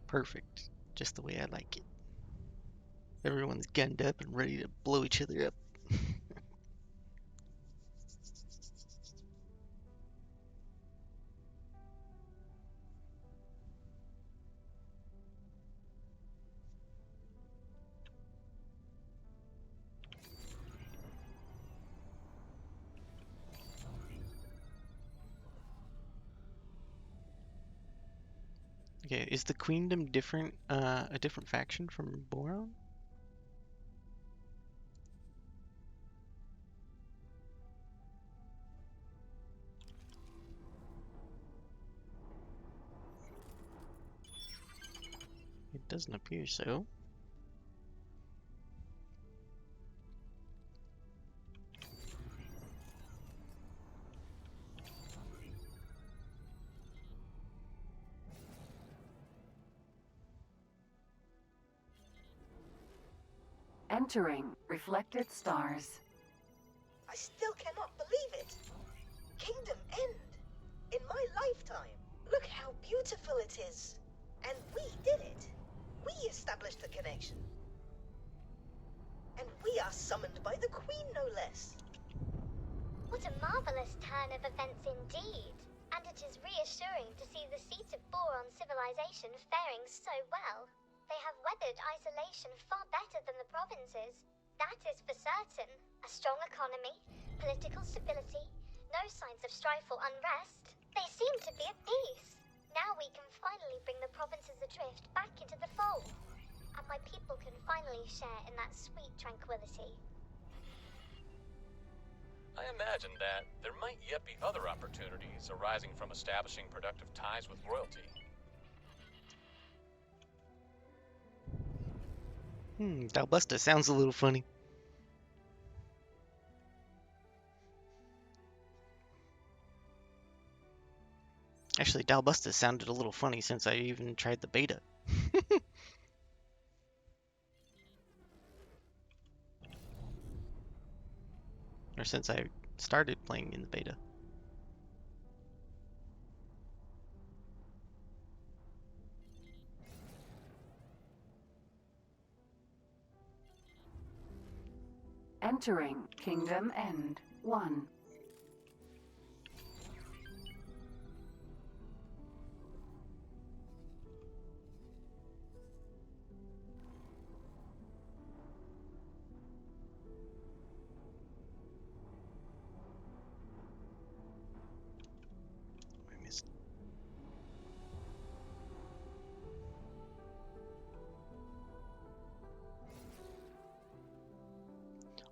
Perfect. Just the way I like it. Everyone's gunned up and ready to blow each other up. Okay, is the Queendom different, a different faction from Boron? It doesn't appear so. Entering reflected stars. I still cannot believe it. Kingdom End. In my lifetime. Look how beautiful it is. And we did it. We established the connection. And we are summoned by the Queen, no less. What a marvelous turn of events indeed. And it is reassuring to see the seat of Boron civilization faring so well. They have weathered isolation far better than the provinces. That is for certain. A strong economy, political stability, no signs of strife or unrest. They seem to be at peace. Now we can finally bring the provinces adrift back into the fold. And my people can finally share in that sweet tranquility. I imagine that there might yet be other opportunities arising from establishing productive ties with royalty. Dalbusta sounds a little funny. Actually, Dalbusta sounded a little funny since I even tried the beta. Or since I started playing in the beta. Entering Kingdom End 1. I missed.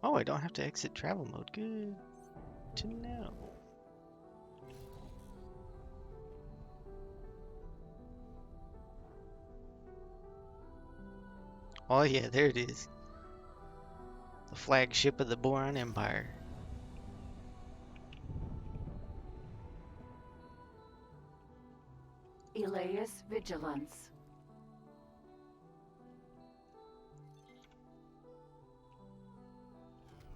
Oh, I don't have to exit travel mode. Good to know. Oh yeah, there it is. The flagship of the Boron Empire. Elias Vigilance.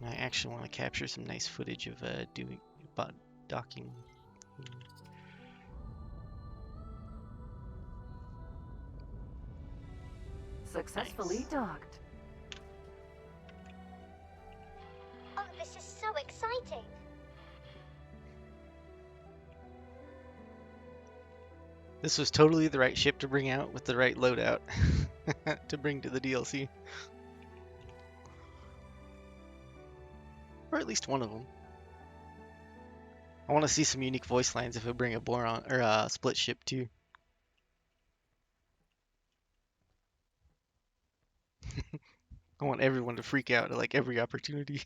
I actually want to capture some nice footage of doing docking. Successfully Nice. docked. Oh, this is so exciting. This was totally the right ship to bring out with the right loadout to bring to the DLC. Or at least one of them. I want to see some unique voice lines if I bring a Boron or a split ship too. I want everyone to freak out at like every opportunity.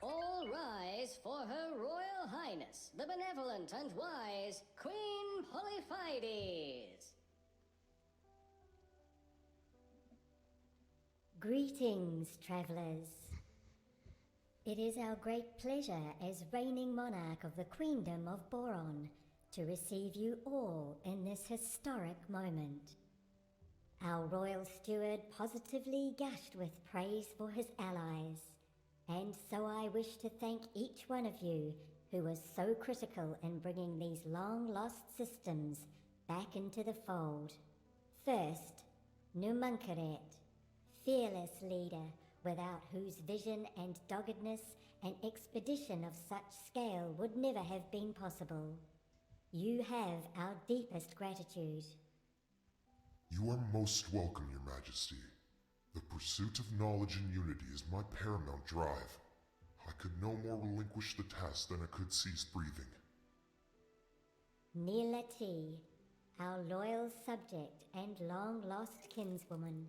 All rise for Her Royal Highness, the benevolent and wise Queen Polyphides. Greetings, travelers. It is our great pleasure as reigning monarch of the Queendom of Boron to receive you all in this historic moment. Our royal steward positively gushed with praise for his allies, and so I wish to thank each one of you who was so critical in bringing these long-lost systems back into the fold. First, Numunkaret, fearless leader without whose vision and doggedness an expedition of such scale would never have been possible. You have our deepest gratitude. You are most welcome, Your Majesty. The pursuit of knowledge and unity is my paramount drive. I could no more relinquish the task than I could cease breathing. Nila T, our loyal subject and long-lost kinswoman.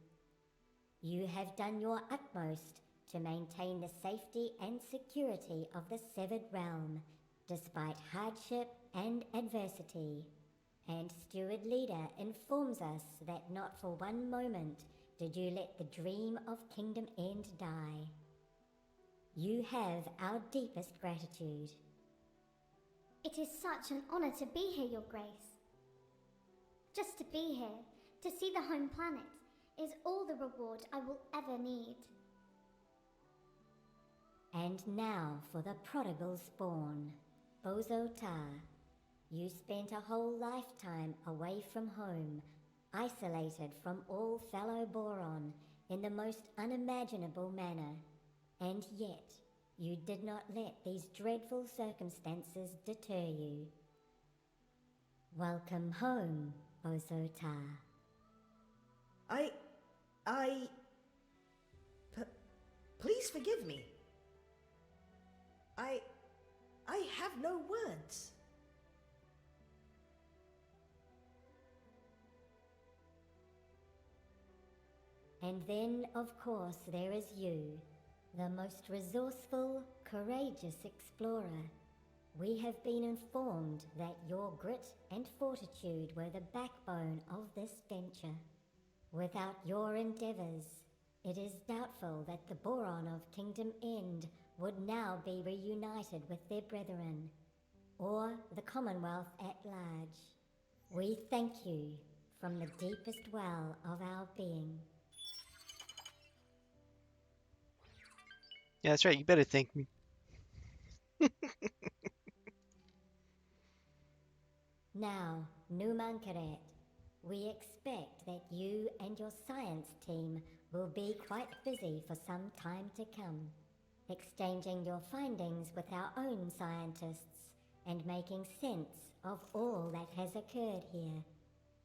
You have done your utmost to maintain the safety and security of the severed realm, despite hardship and adversity. And Steward Leader informs us that not for one moment did you let the dream of Kingdom End die. You have our deepest gratitude. It is such an honor to be here, Your Grace. Just to be here, to see the home planet, is all the reward I will ever need. And now for the prodigal spawn, Bozo Tar. You spent a whole lifetime away from home, isolated from all fellow Boron in the most unimaginable manner, and yet you did not let these dreadful circumstances deter you. Welcome home, Bozo Tar. Please forgive me. I have no words. And then, of course, there is you, the most resourceful, courageous explorer. We have been informed that your grit and fortitude were the backbone of this venture. Without your endeavors, it is doubtful that the Boron of Kingdom End would now be reunited with their brethren, or the Commonwealth at large. We thank you from the deepest well of our being. Yeah, that's right. You better thank me. Now, Numunkaret, we expect that you and your science team will be quite busy for some time to come, exchanging your findings with our own scientists and making sense of all that has occurred here.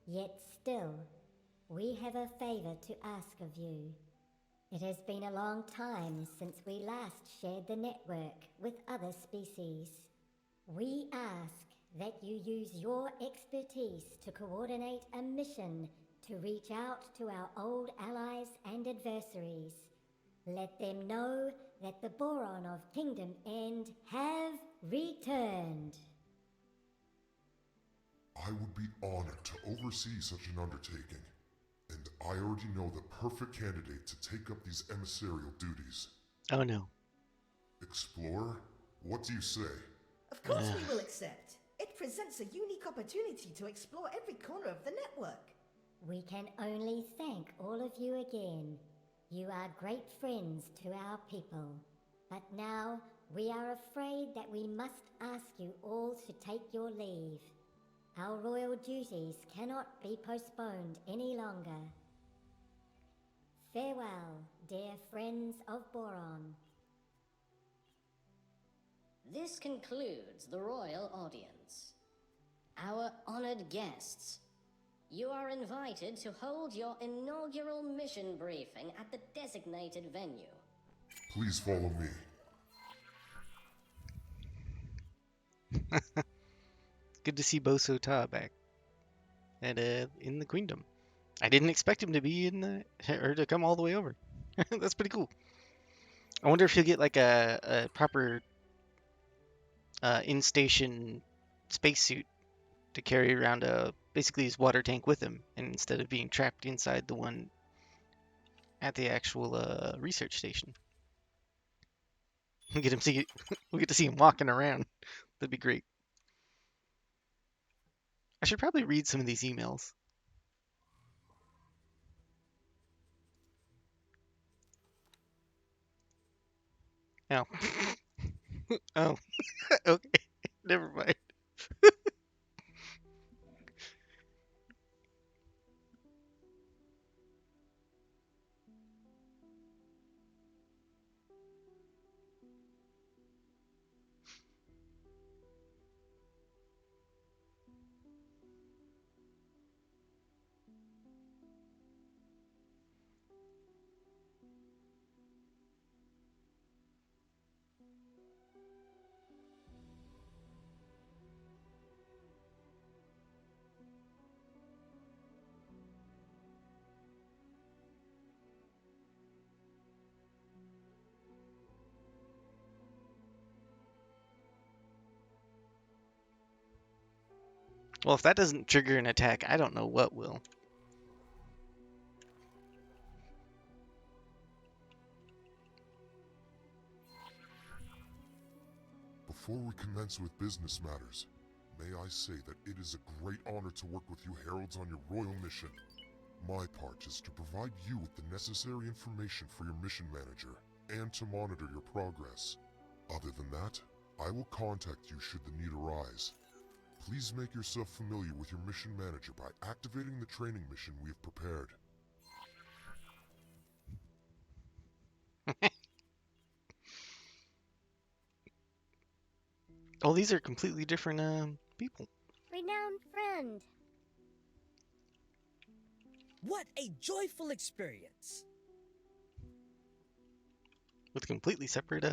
Yet still, we have a favor to ask of you. It has been a long time since we last shared the network with other species. We ask that you use your expertise to coordinate a mission to reach out to our old allies and adversaries. Let them know that the Boron of Kingdom End have returned. I would be honored to oversee such an undertaking, and I already know the perfect candidate to take up these emissarial duties. Oh no. Explorer, what do you say? Of course we will accept. It presents a unique opportunity to explore every corner of the network. We can only thank all of you again. You are great friends to our people. But now, we are afraid that we must ask you all to take your leave. Our royal duties cannot be postponed any longer. Farewell, dear friends of Boron. This concludes the royal audience. Our honored guests, you are invited to hold your inaugural mission briefing at the designated venue. Please follow me. Good to see Bozo Tar back at in the Queendom. I didn't expect him to be in the or to come all the way over. That's pretty cool. I wonder if he'll get like a proper in-station spacesuit to carry around basically his water tank with him, and instead of being trapped inside the one at the actual research station. We get him see. We get to see him walking around. That'd be great. I should probably read some of these emails. Oh. Oh. Okay. Never mind. Well, if that doesn't trigger an attack, I don't know what will. Before we commence with business matters, may I say that it is a great honor to work with you heralds on your royal mission. My part is to provide you with the necessary information for your mission manager and to monitor your progress. Other than that, I will contact you should the need arise. Please make yourself familiar with your mission manager by activating the training mission we have prepared. Oh, these are completely different people. Renowned friend. What a joyful experience! With completely separate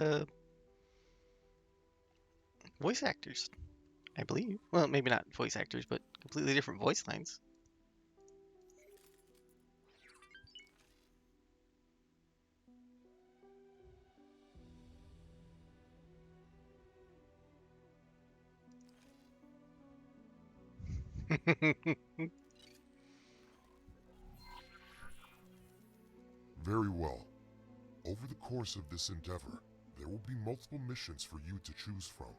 voice actors, I believe. Well, maybe not voice actors, but completely different voice lines. Very well. Over the course of this endeavor, there will be multiple missions for you to choose from.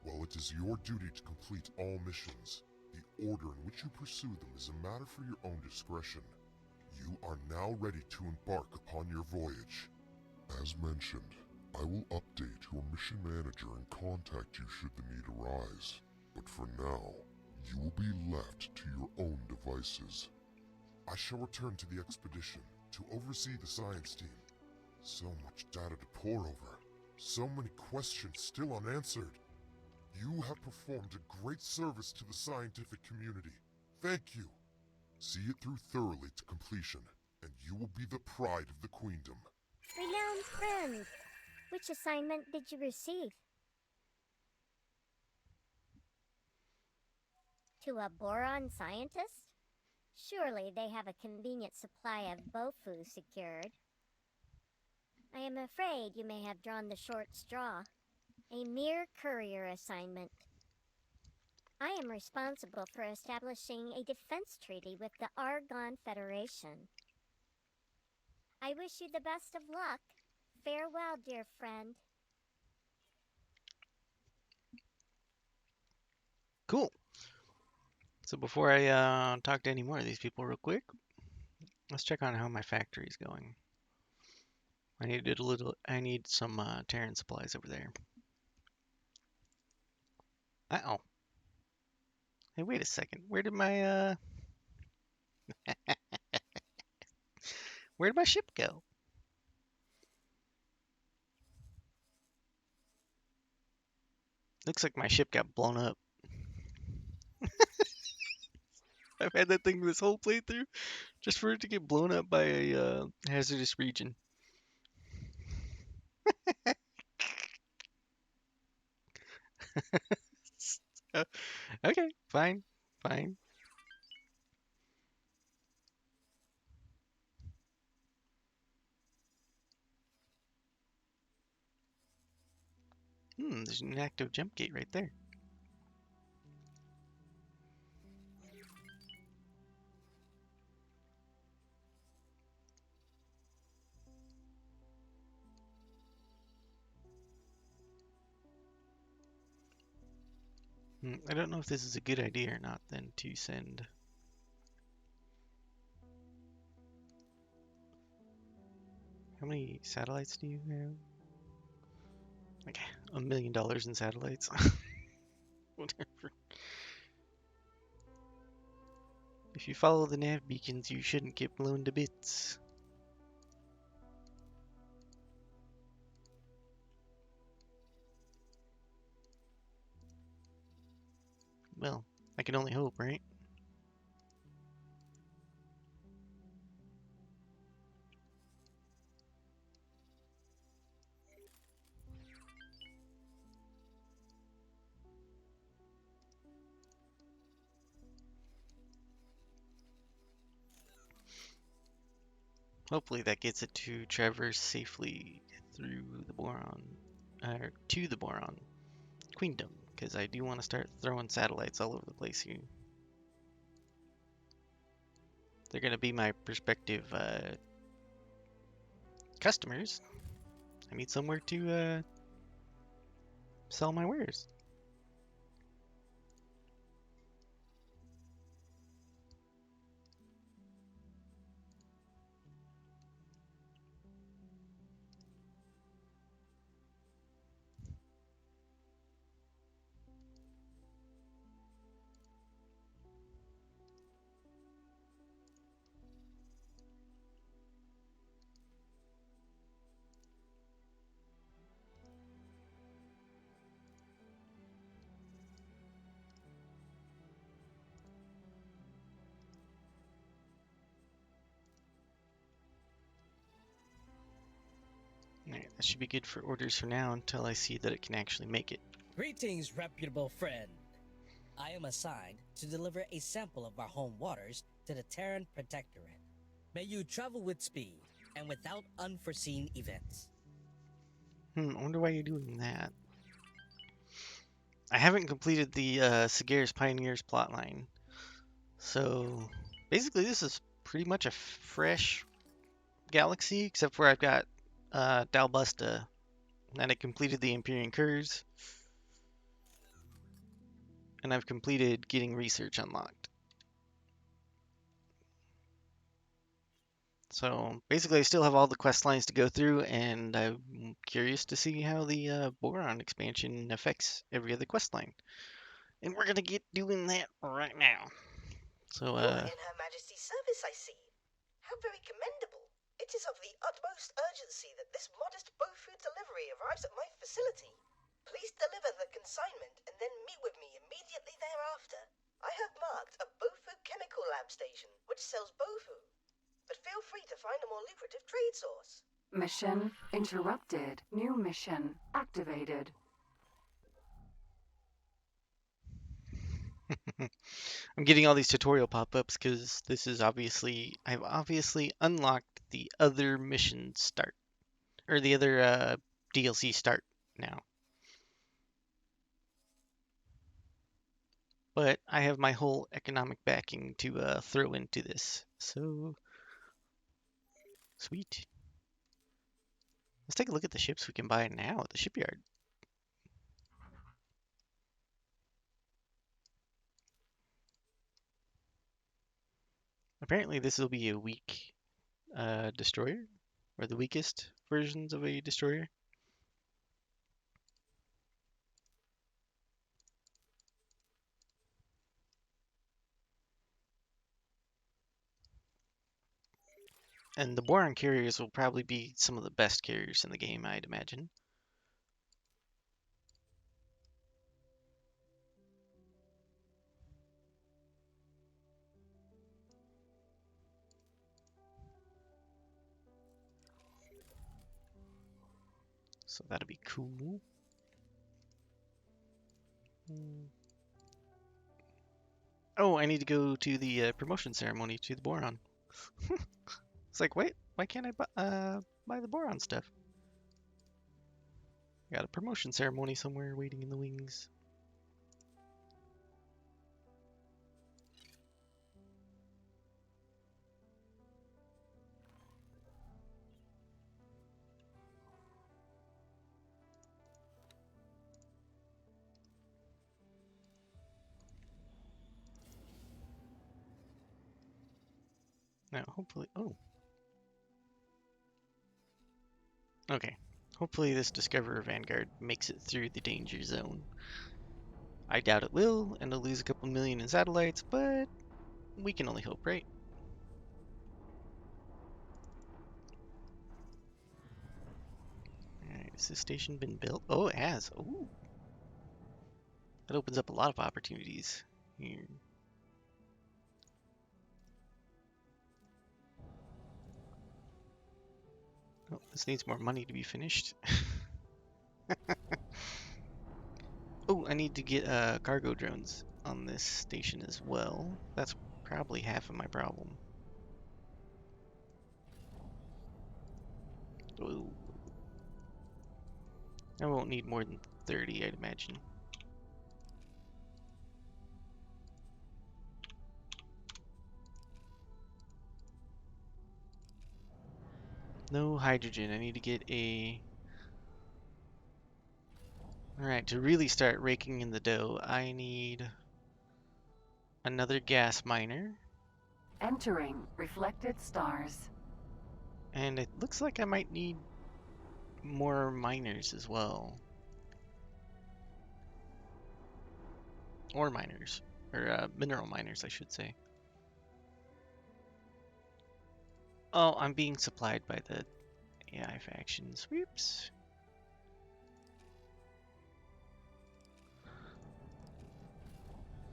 While it is your duty to complete all missions, the order in which you pursue them is a matter for your own discretion. You are now ready to embark upon your voyage. As mentioned, I will update your mission manager and contact you should the need arise. But for now, you will be left to your own devices. I shall return to the expedition to oversee the science team. So much data to pore over. So many questions still unanswered. You have performed a great service to the scientific community. Thank you. See it through thoroughly to completion, and you will be the pride of the Queendom. Renowned friend. Which assignment did you receive? To a boron scientist? Surely they have a convenient supply of Bofu secured. I am afraid you may have drawn the short straw. A mere courier assignment. I am responsible for establishing a defense treaty with the Argon Federation. I wish you the best of luck. Farewell, dear friend. Cool. So before I talk to any more of these people real quick, let's check on how my factory is going. I need some Terran supplies over there. Uh-oh. Hey, wait a second. Where did my where did my ship go? Looks like my ship got blown up. I've had that thing this whole playthrough, just for it to get blown up by a hazardous region. Okay, fine, fine. There's an active jump gate right there. I don't know if this is a good idea or not then to send. How many satellites do you have? Like $1 million in satellites. Whatever. If you follow the nav beacons, you shouldn't get blown to bits. Well, I can only hope, right? Hopefully that gets it to traverse safely through the Boron, or to the Boron Queendom, because I do want to start throwing satellites all over the place here. They're going to be my prospective customers. I need somewhere to sell my wares. Alright, that should be good for orders for now until I see that it can actually make it. Greetings, reputable friend. I am assigned to deliver a sample of our home waters to the Terran Protectorate. May you travel with speed and without unforeseen events. I wonder why you're doing that. I haven't completed the Sagaris Pioneers plotline. So basically this is pretty much a fresh galaxy, except for I've got Dalbusta, and I completed the Empyrean Curse, and I've completed getting research unlocked. So basically I still have all the quest lines to go through, and I'm curious to see how the Boron expansion affects every other quest line. And we're gonna get doing that right now. So You are in Her Majesty's service, I see. How very commendable. It is of the utmost urgency that this modest Bofu delivery arrives at my facility. Please deliver the consignment and then meet with me immediately thereafter. I have marked a Bofu chemical lab station, which sells Bofu. But feel free to find a more lucrative trade source. Mission interrupted. New mission activated. I'm getting all these tutorial pop-ups because this is I've obviously unlocked the other mission start, or the other DLC start now. But I have my whole economic backing to throw into this, so sweet. Let's take a look at the ships we can buy now at the shipyard. Apparently this will be a weak destroyer, or the weakest versions of a destroyer. And the Boron carriers will probably be some of the best carriers in the game, I'd imagine. So that'll be cool. Oh, I need to go to the promotion ceremony to the Boron. It's like, wait, why can't I buy the Boron stuff? Got a promotion ceremony somewhere waiting in the wings. Now, hopefully... Oh. Okay. Hopefully this Discoverer Vanguard makes it through the danger zone. I doubt it will, and it'll lose a couple million in satellites, but we can only hope, right? Alright, has this station been built? Oh, it has. Ooh. That opens up a lot of opportunities here. Oh, this needs more money to be finished. Oh, I need to get cargo drones on this station as well. That's probably half of my problem. Ooh. I won't need more than 30, I'd imagine. No hydrogen. I need to get a... Alright, to really start raking in the dough, I need another gas miner. Entering reflected stars. And it looks like I might need more miners as well. Ore miners. Or mineral miners, I should say. Oh, I'm being supplied by the AI factions. Whoops.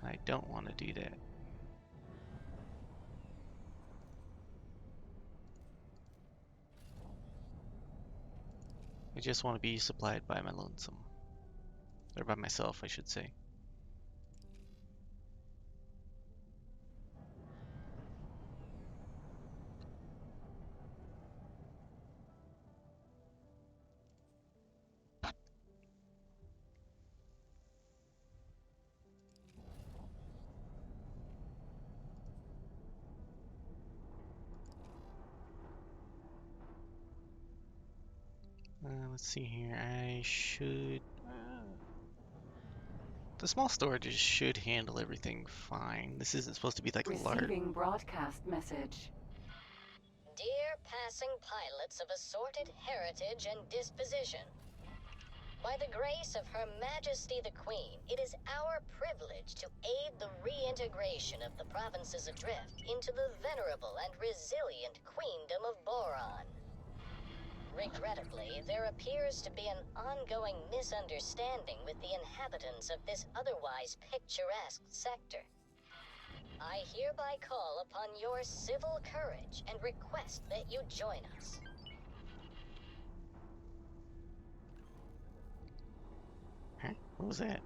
I don't want to do that. I just want to be supplied by my lonesome. Or by myself, I should say. Let's see here. I should... the small storages should handle everything fine. This isn't supposed to be like a large... Receiving broadcast message. Dear passing pilots of assorted heritage and disposition, by the grace of Her Majesty the Queen, it is our privilege to aid the reintegration of the provinces adrift into the venerable and resilient Queendom of Boron. Regrettably, there appears to be an ongoing misunderstanding with the inhabitants of this otherwise picturesque sector. I hereby call upon your civil courage and request that you join us. Huh? What was that?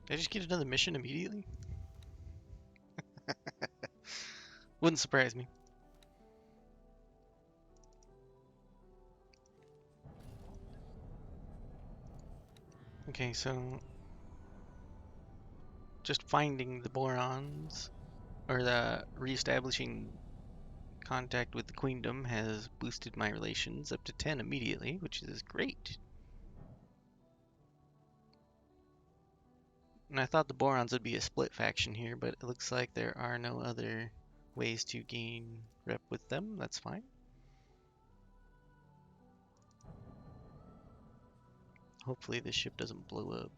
Did I just get another mission immediately? Wouldn't surprise me. Okay, so just finding the borons, or the reestablishing contact with the Queendom has boosted my relations up to 10 immediately, which is great. And I thought the borons would be a split faction here, but it looks like there are no other ways to gain rep with them. That's fine. Hopefully this ship doesn't blow up.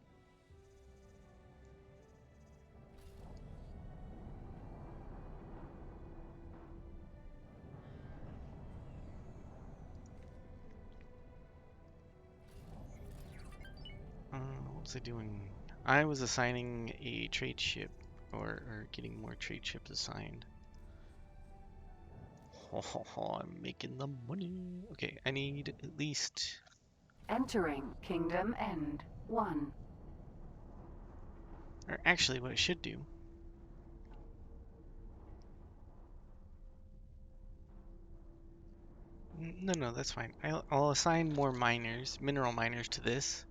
What was I doing? I was assigning a trade ship, or getting more trade ships assigned. I'm making the money. Okay, I need at least... Entering Kingdom End 1. Or actually, what I should do... No, that's fine. I'll assign more miners, mineral miners to this.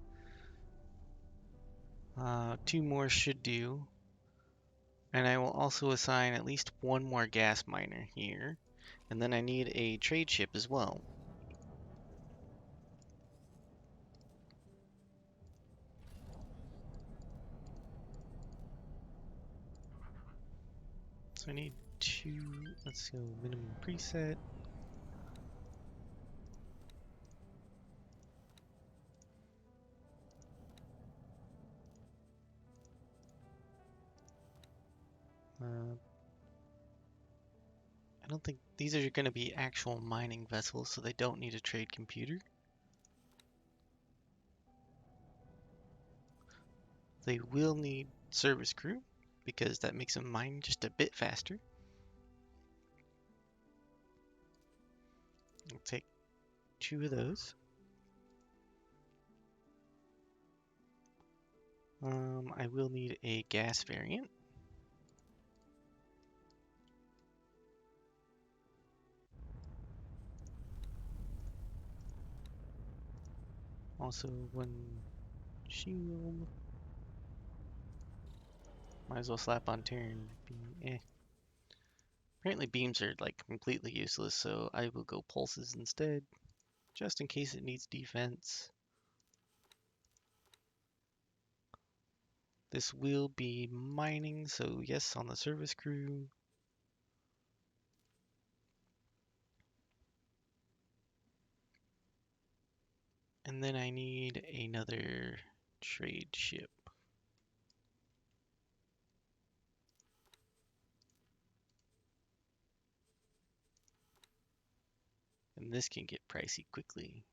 2 more should do. And I will also assign at least 1 more gas miner here. And then I need a trade ship as well. So I need 2. Let's go minimum preset. I don't think these are going to be actual mining vessels, so they don't need a trade computer. They will need service crew, because that makes them mine just a bit faster. I'll take 2 of those. I will need a gas variant. Also 1 shield. Might as well slap on Terran. Apparently beams are like completely useless, so I will go pulses instead, just in case it needs defense. This will be mining, so yes, on the service crew. And then I need another trade ship. And this can get pricey quickly.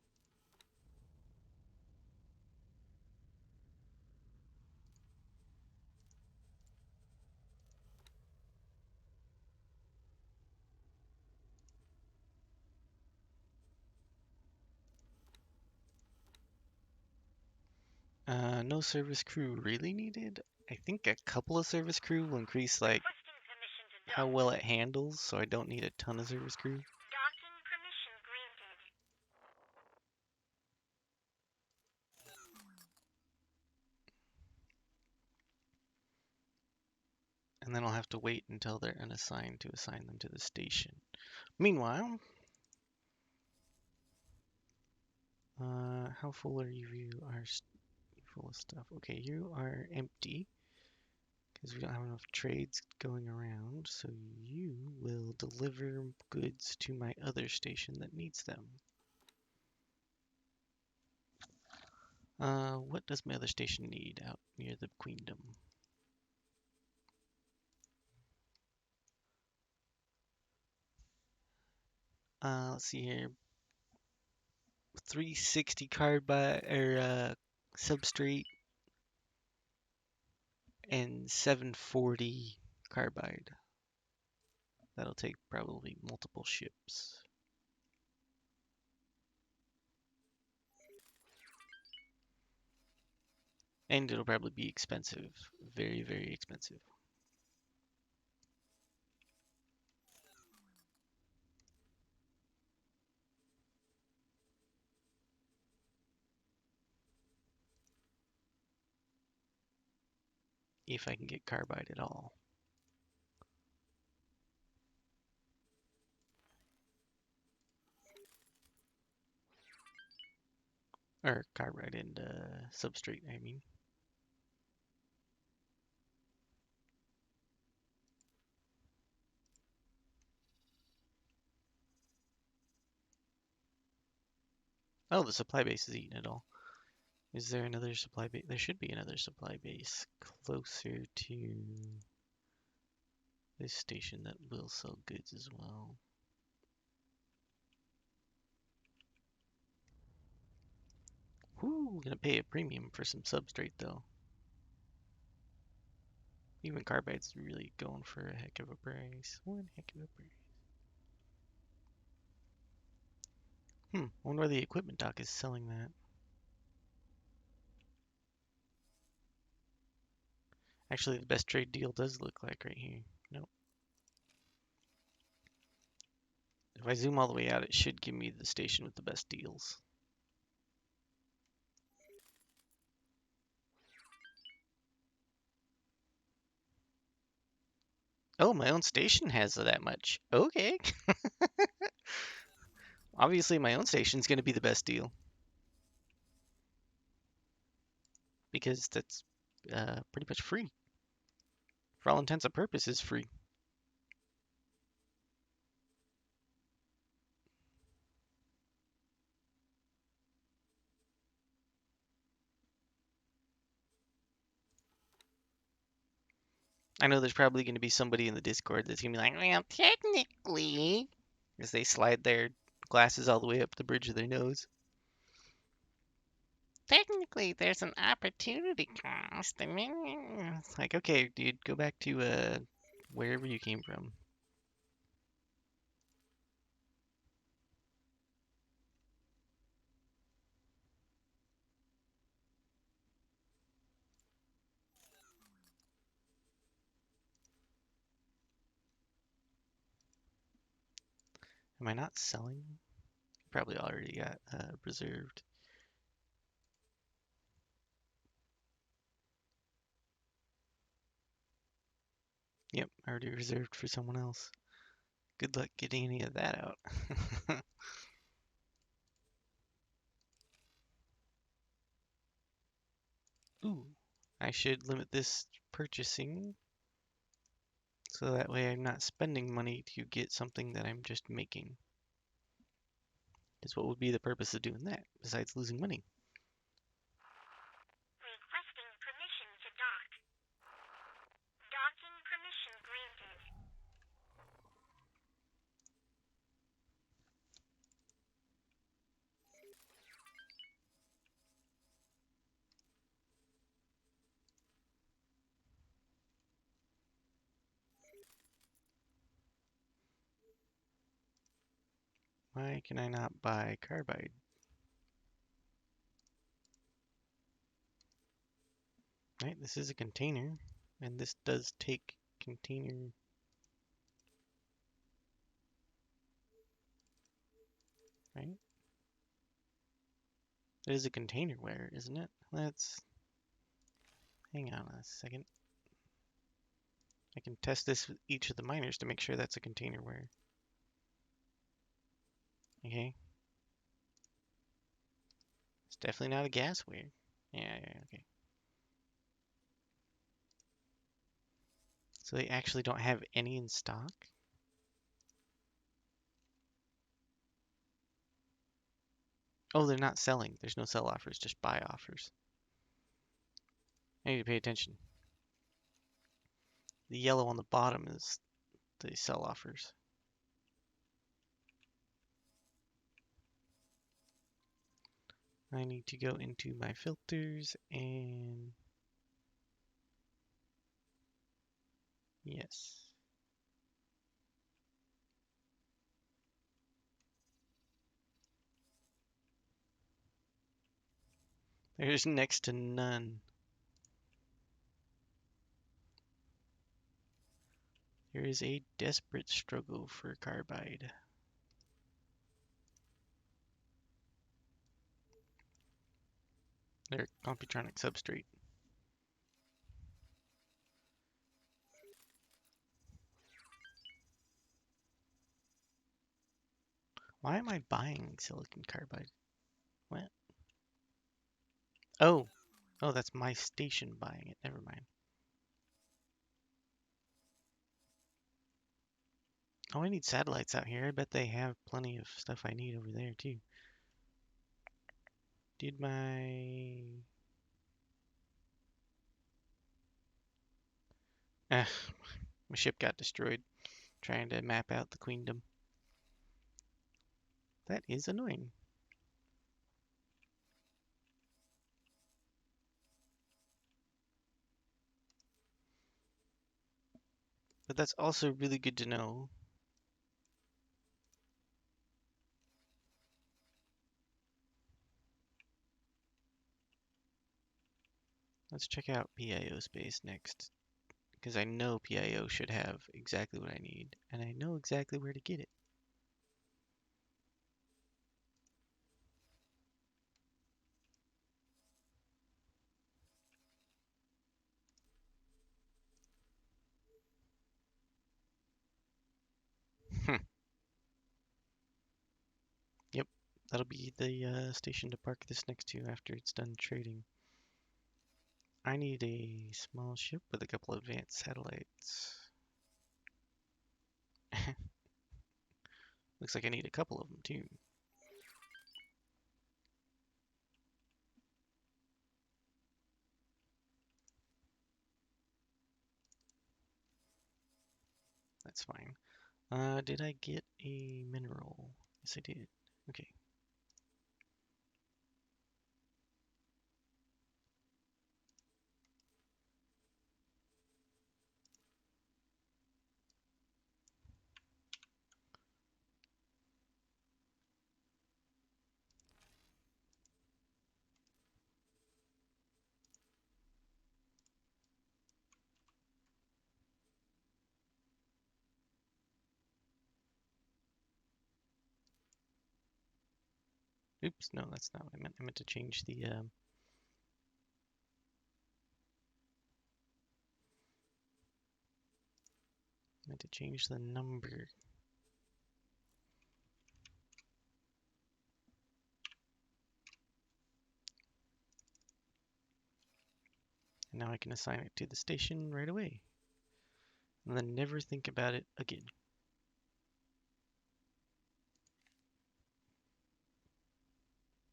No service crew really needed. I think a couple of service crew will increase like how well it handles, so I don't need a ton of service crew. Docking permission granted. And then I'll have to wait until they're unassigned to assign them to the station. Meanwhile, how full are you? You are full of stuff. Okay, you are empty because we don't have enough trades going around, so you will deliver goods to my other station that needs them. What does my other station need out near the Queendom? Let's see here. 360 carbide or substrate and 740 carbide. That'll take probably multiple ships. And it'll probably be expensive. Very, very expensive. If I can get carbide at all. Or carbide and substrate, I mean. Oh, the supply base is eating it all. Is there another supply base? There should be another supply base closer to this station that will sell goods as well. Whoo, gonna pay a premium for some substrate though. Even carbide's really going for a heck of a price. One heck of a price. I wonder why the equipment dock is selling that. Actually, the best trade deal does look like right here. Nope. If I zoom all the way out, it should give me the station with the best deals. Oh, my own station has that much. Okay. Obviously, my own station's going to be the best deal. Because that's pretty much free. For all intents and purposes, free. I know there's probably going to be somebody in the Discord that's going to be like, well, technically, as they slide their glasses all the way up the bridge of their nose. Technically, there's an opportunity cost. It's like, okay, dude, go back to wherever you came from. Am I not selling? Probably already got reserved. Yep, already reserved for someone else. Good luck getting any of that out. Ooh, I should limit this purchasing so that way I'm not spending money to get something that I'm just making. Because what would be the purpose of doing that besides losing money? Requesting permission to dock. Docking permission granted. Why can I not buy carbide? Right, this is a container, and this does take container. Right? It is a containerware, isn't it? Let's hang on a second. I can test this with each of the miners to make sure that's a containerware. Okay. It's definitely not a gasware. Yeah, okay. So they actually don't have any in stock? Oh, they're not selling. There's no sell offers, just buy offers. I need to pay attention. The yellow on the bottom is the sell offers. I need to go into my filters and yes. There's next to none. There is a desperate struggle for carbide. They're Computronic substrate. Why am I buying silicon carbide? What? Oh, that's my station buying it. Never mind. Oh, I need satellites out here. I bet they have plenty of stuff I need over there too. Did my... my ship got destroyed trying to map out the queendom. That is annoying. But that's also really good to know. Let's check out PIO space next. Because I know PIO should have exactly what I need. And I know exactly where to get it. Yep, that'll be the station to park this next to after it's done trading. I need a small ship with a couple of advanced satellites. Looks like I need a couple of them too. that's fine. Did I get a mineral? Yes, I did. Okay. Oops, no, that's not what I meant. I meant to change the number. And now I can assign it to the station right away. And then never think about it again.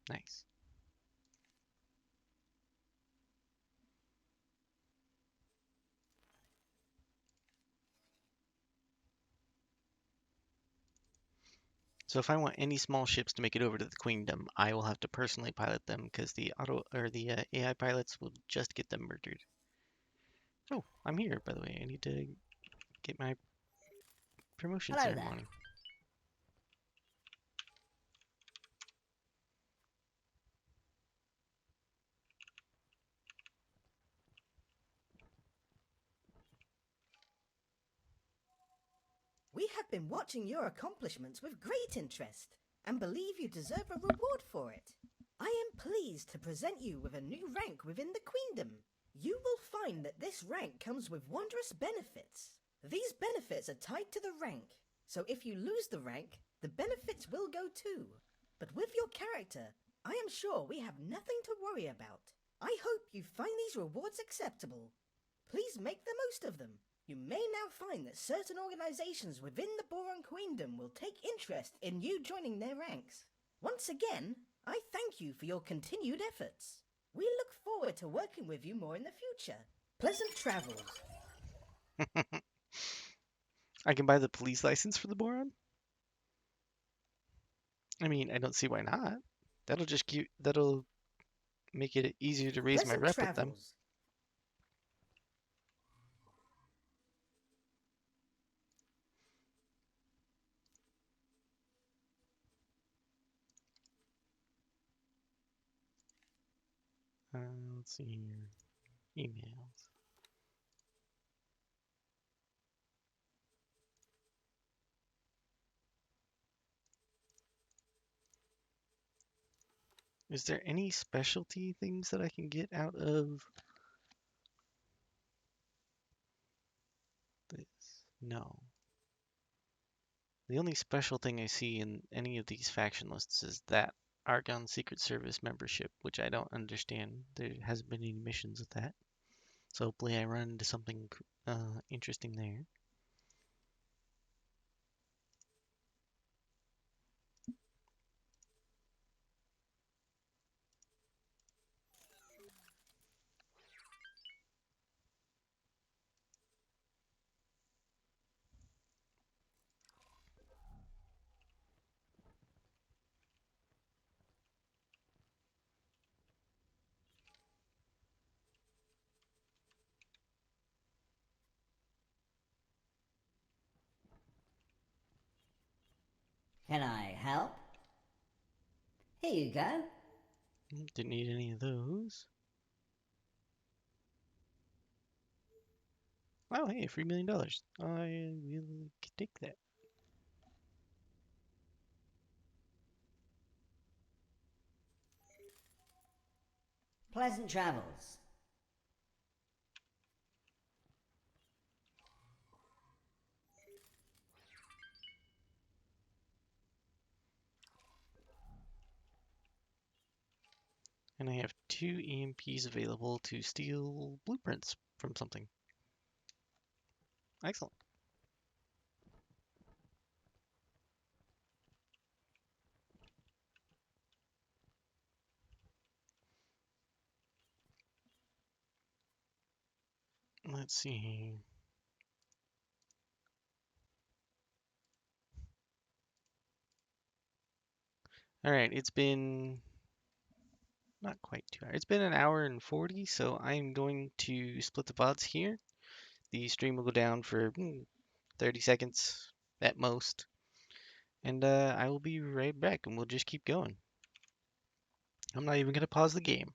Nice. So if I want any small ships to make it over to the Queendom, I will have to personally pilot them because the AI pilots will just get them murdered. Oh, I'm here, by the way. I need to get my promotion Hello ceremony. We have been watching your accomplishments with great interest and believe you deserve a reward for it. I am pleased to present you with a new rank within the Queendom. You will find that this rank comes with wondrous benefits. These benefits are tied to the rank, so if you lose the rank, the benefits will go too. But with your character, I am sure we have nothing to worry about. I hope you find these rewards acceptable. Please make the most of them. You may now find that certain organizations within the Boron Queendom will take interest in you joining their ranks. Once again, I thank you for your continued efforts. We look forward to working with you more in the future. Pleasant travels. I can buy the police license for the Boron? I mean, I don't see why not. That'll make it easier to raise my rep with them. Let's see here. Emails. Is there any specialty things that I can get out of this? No. The only special thing I see in any of these faction lists is that Argon Secret Service membership, which I don't understand. There hasn't been any missions with that. So hopefully I run into something interesting there. Can I help? Here you go. Didn't need any of those. Oh, hey, $3 million. I will take that. Pleasant travels. And I have 2 EMPs available to steal blueprints from something. Excellent. Let's see. Alright, it's been not quite 2 hours. It's been an hour and 40, so I'm going to split the VODs here. The stream will go down for 30 seconds at most. And I will be right back, and we'll just keep going. I'm not even going to pause the game.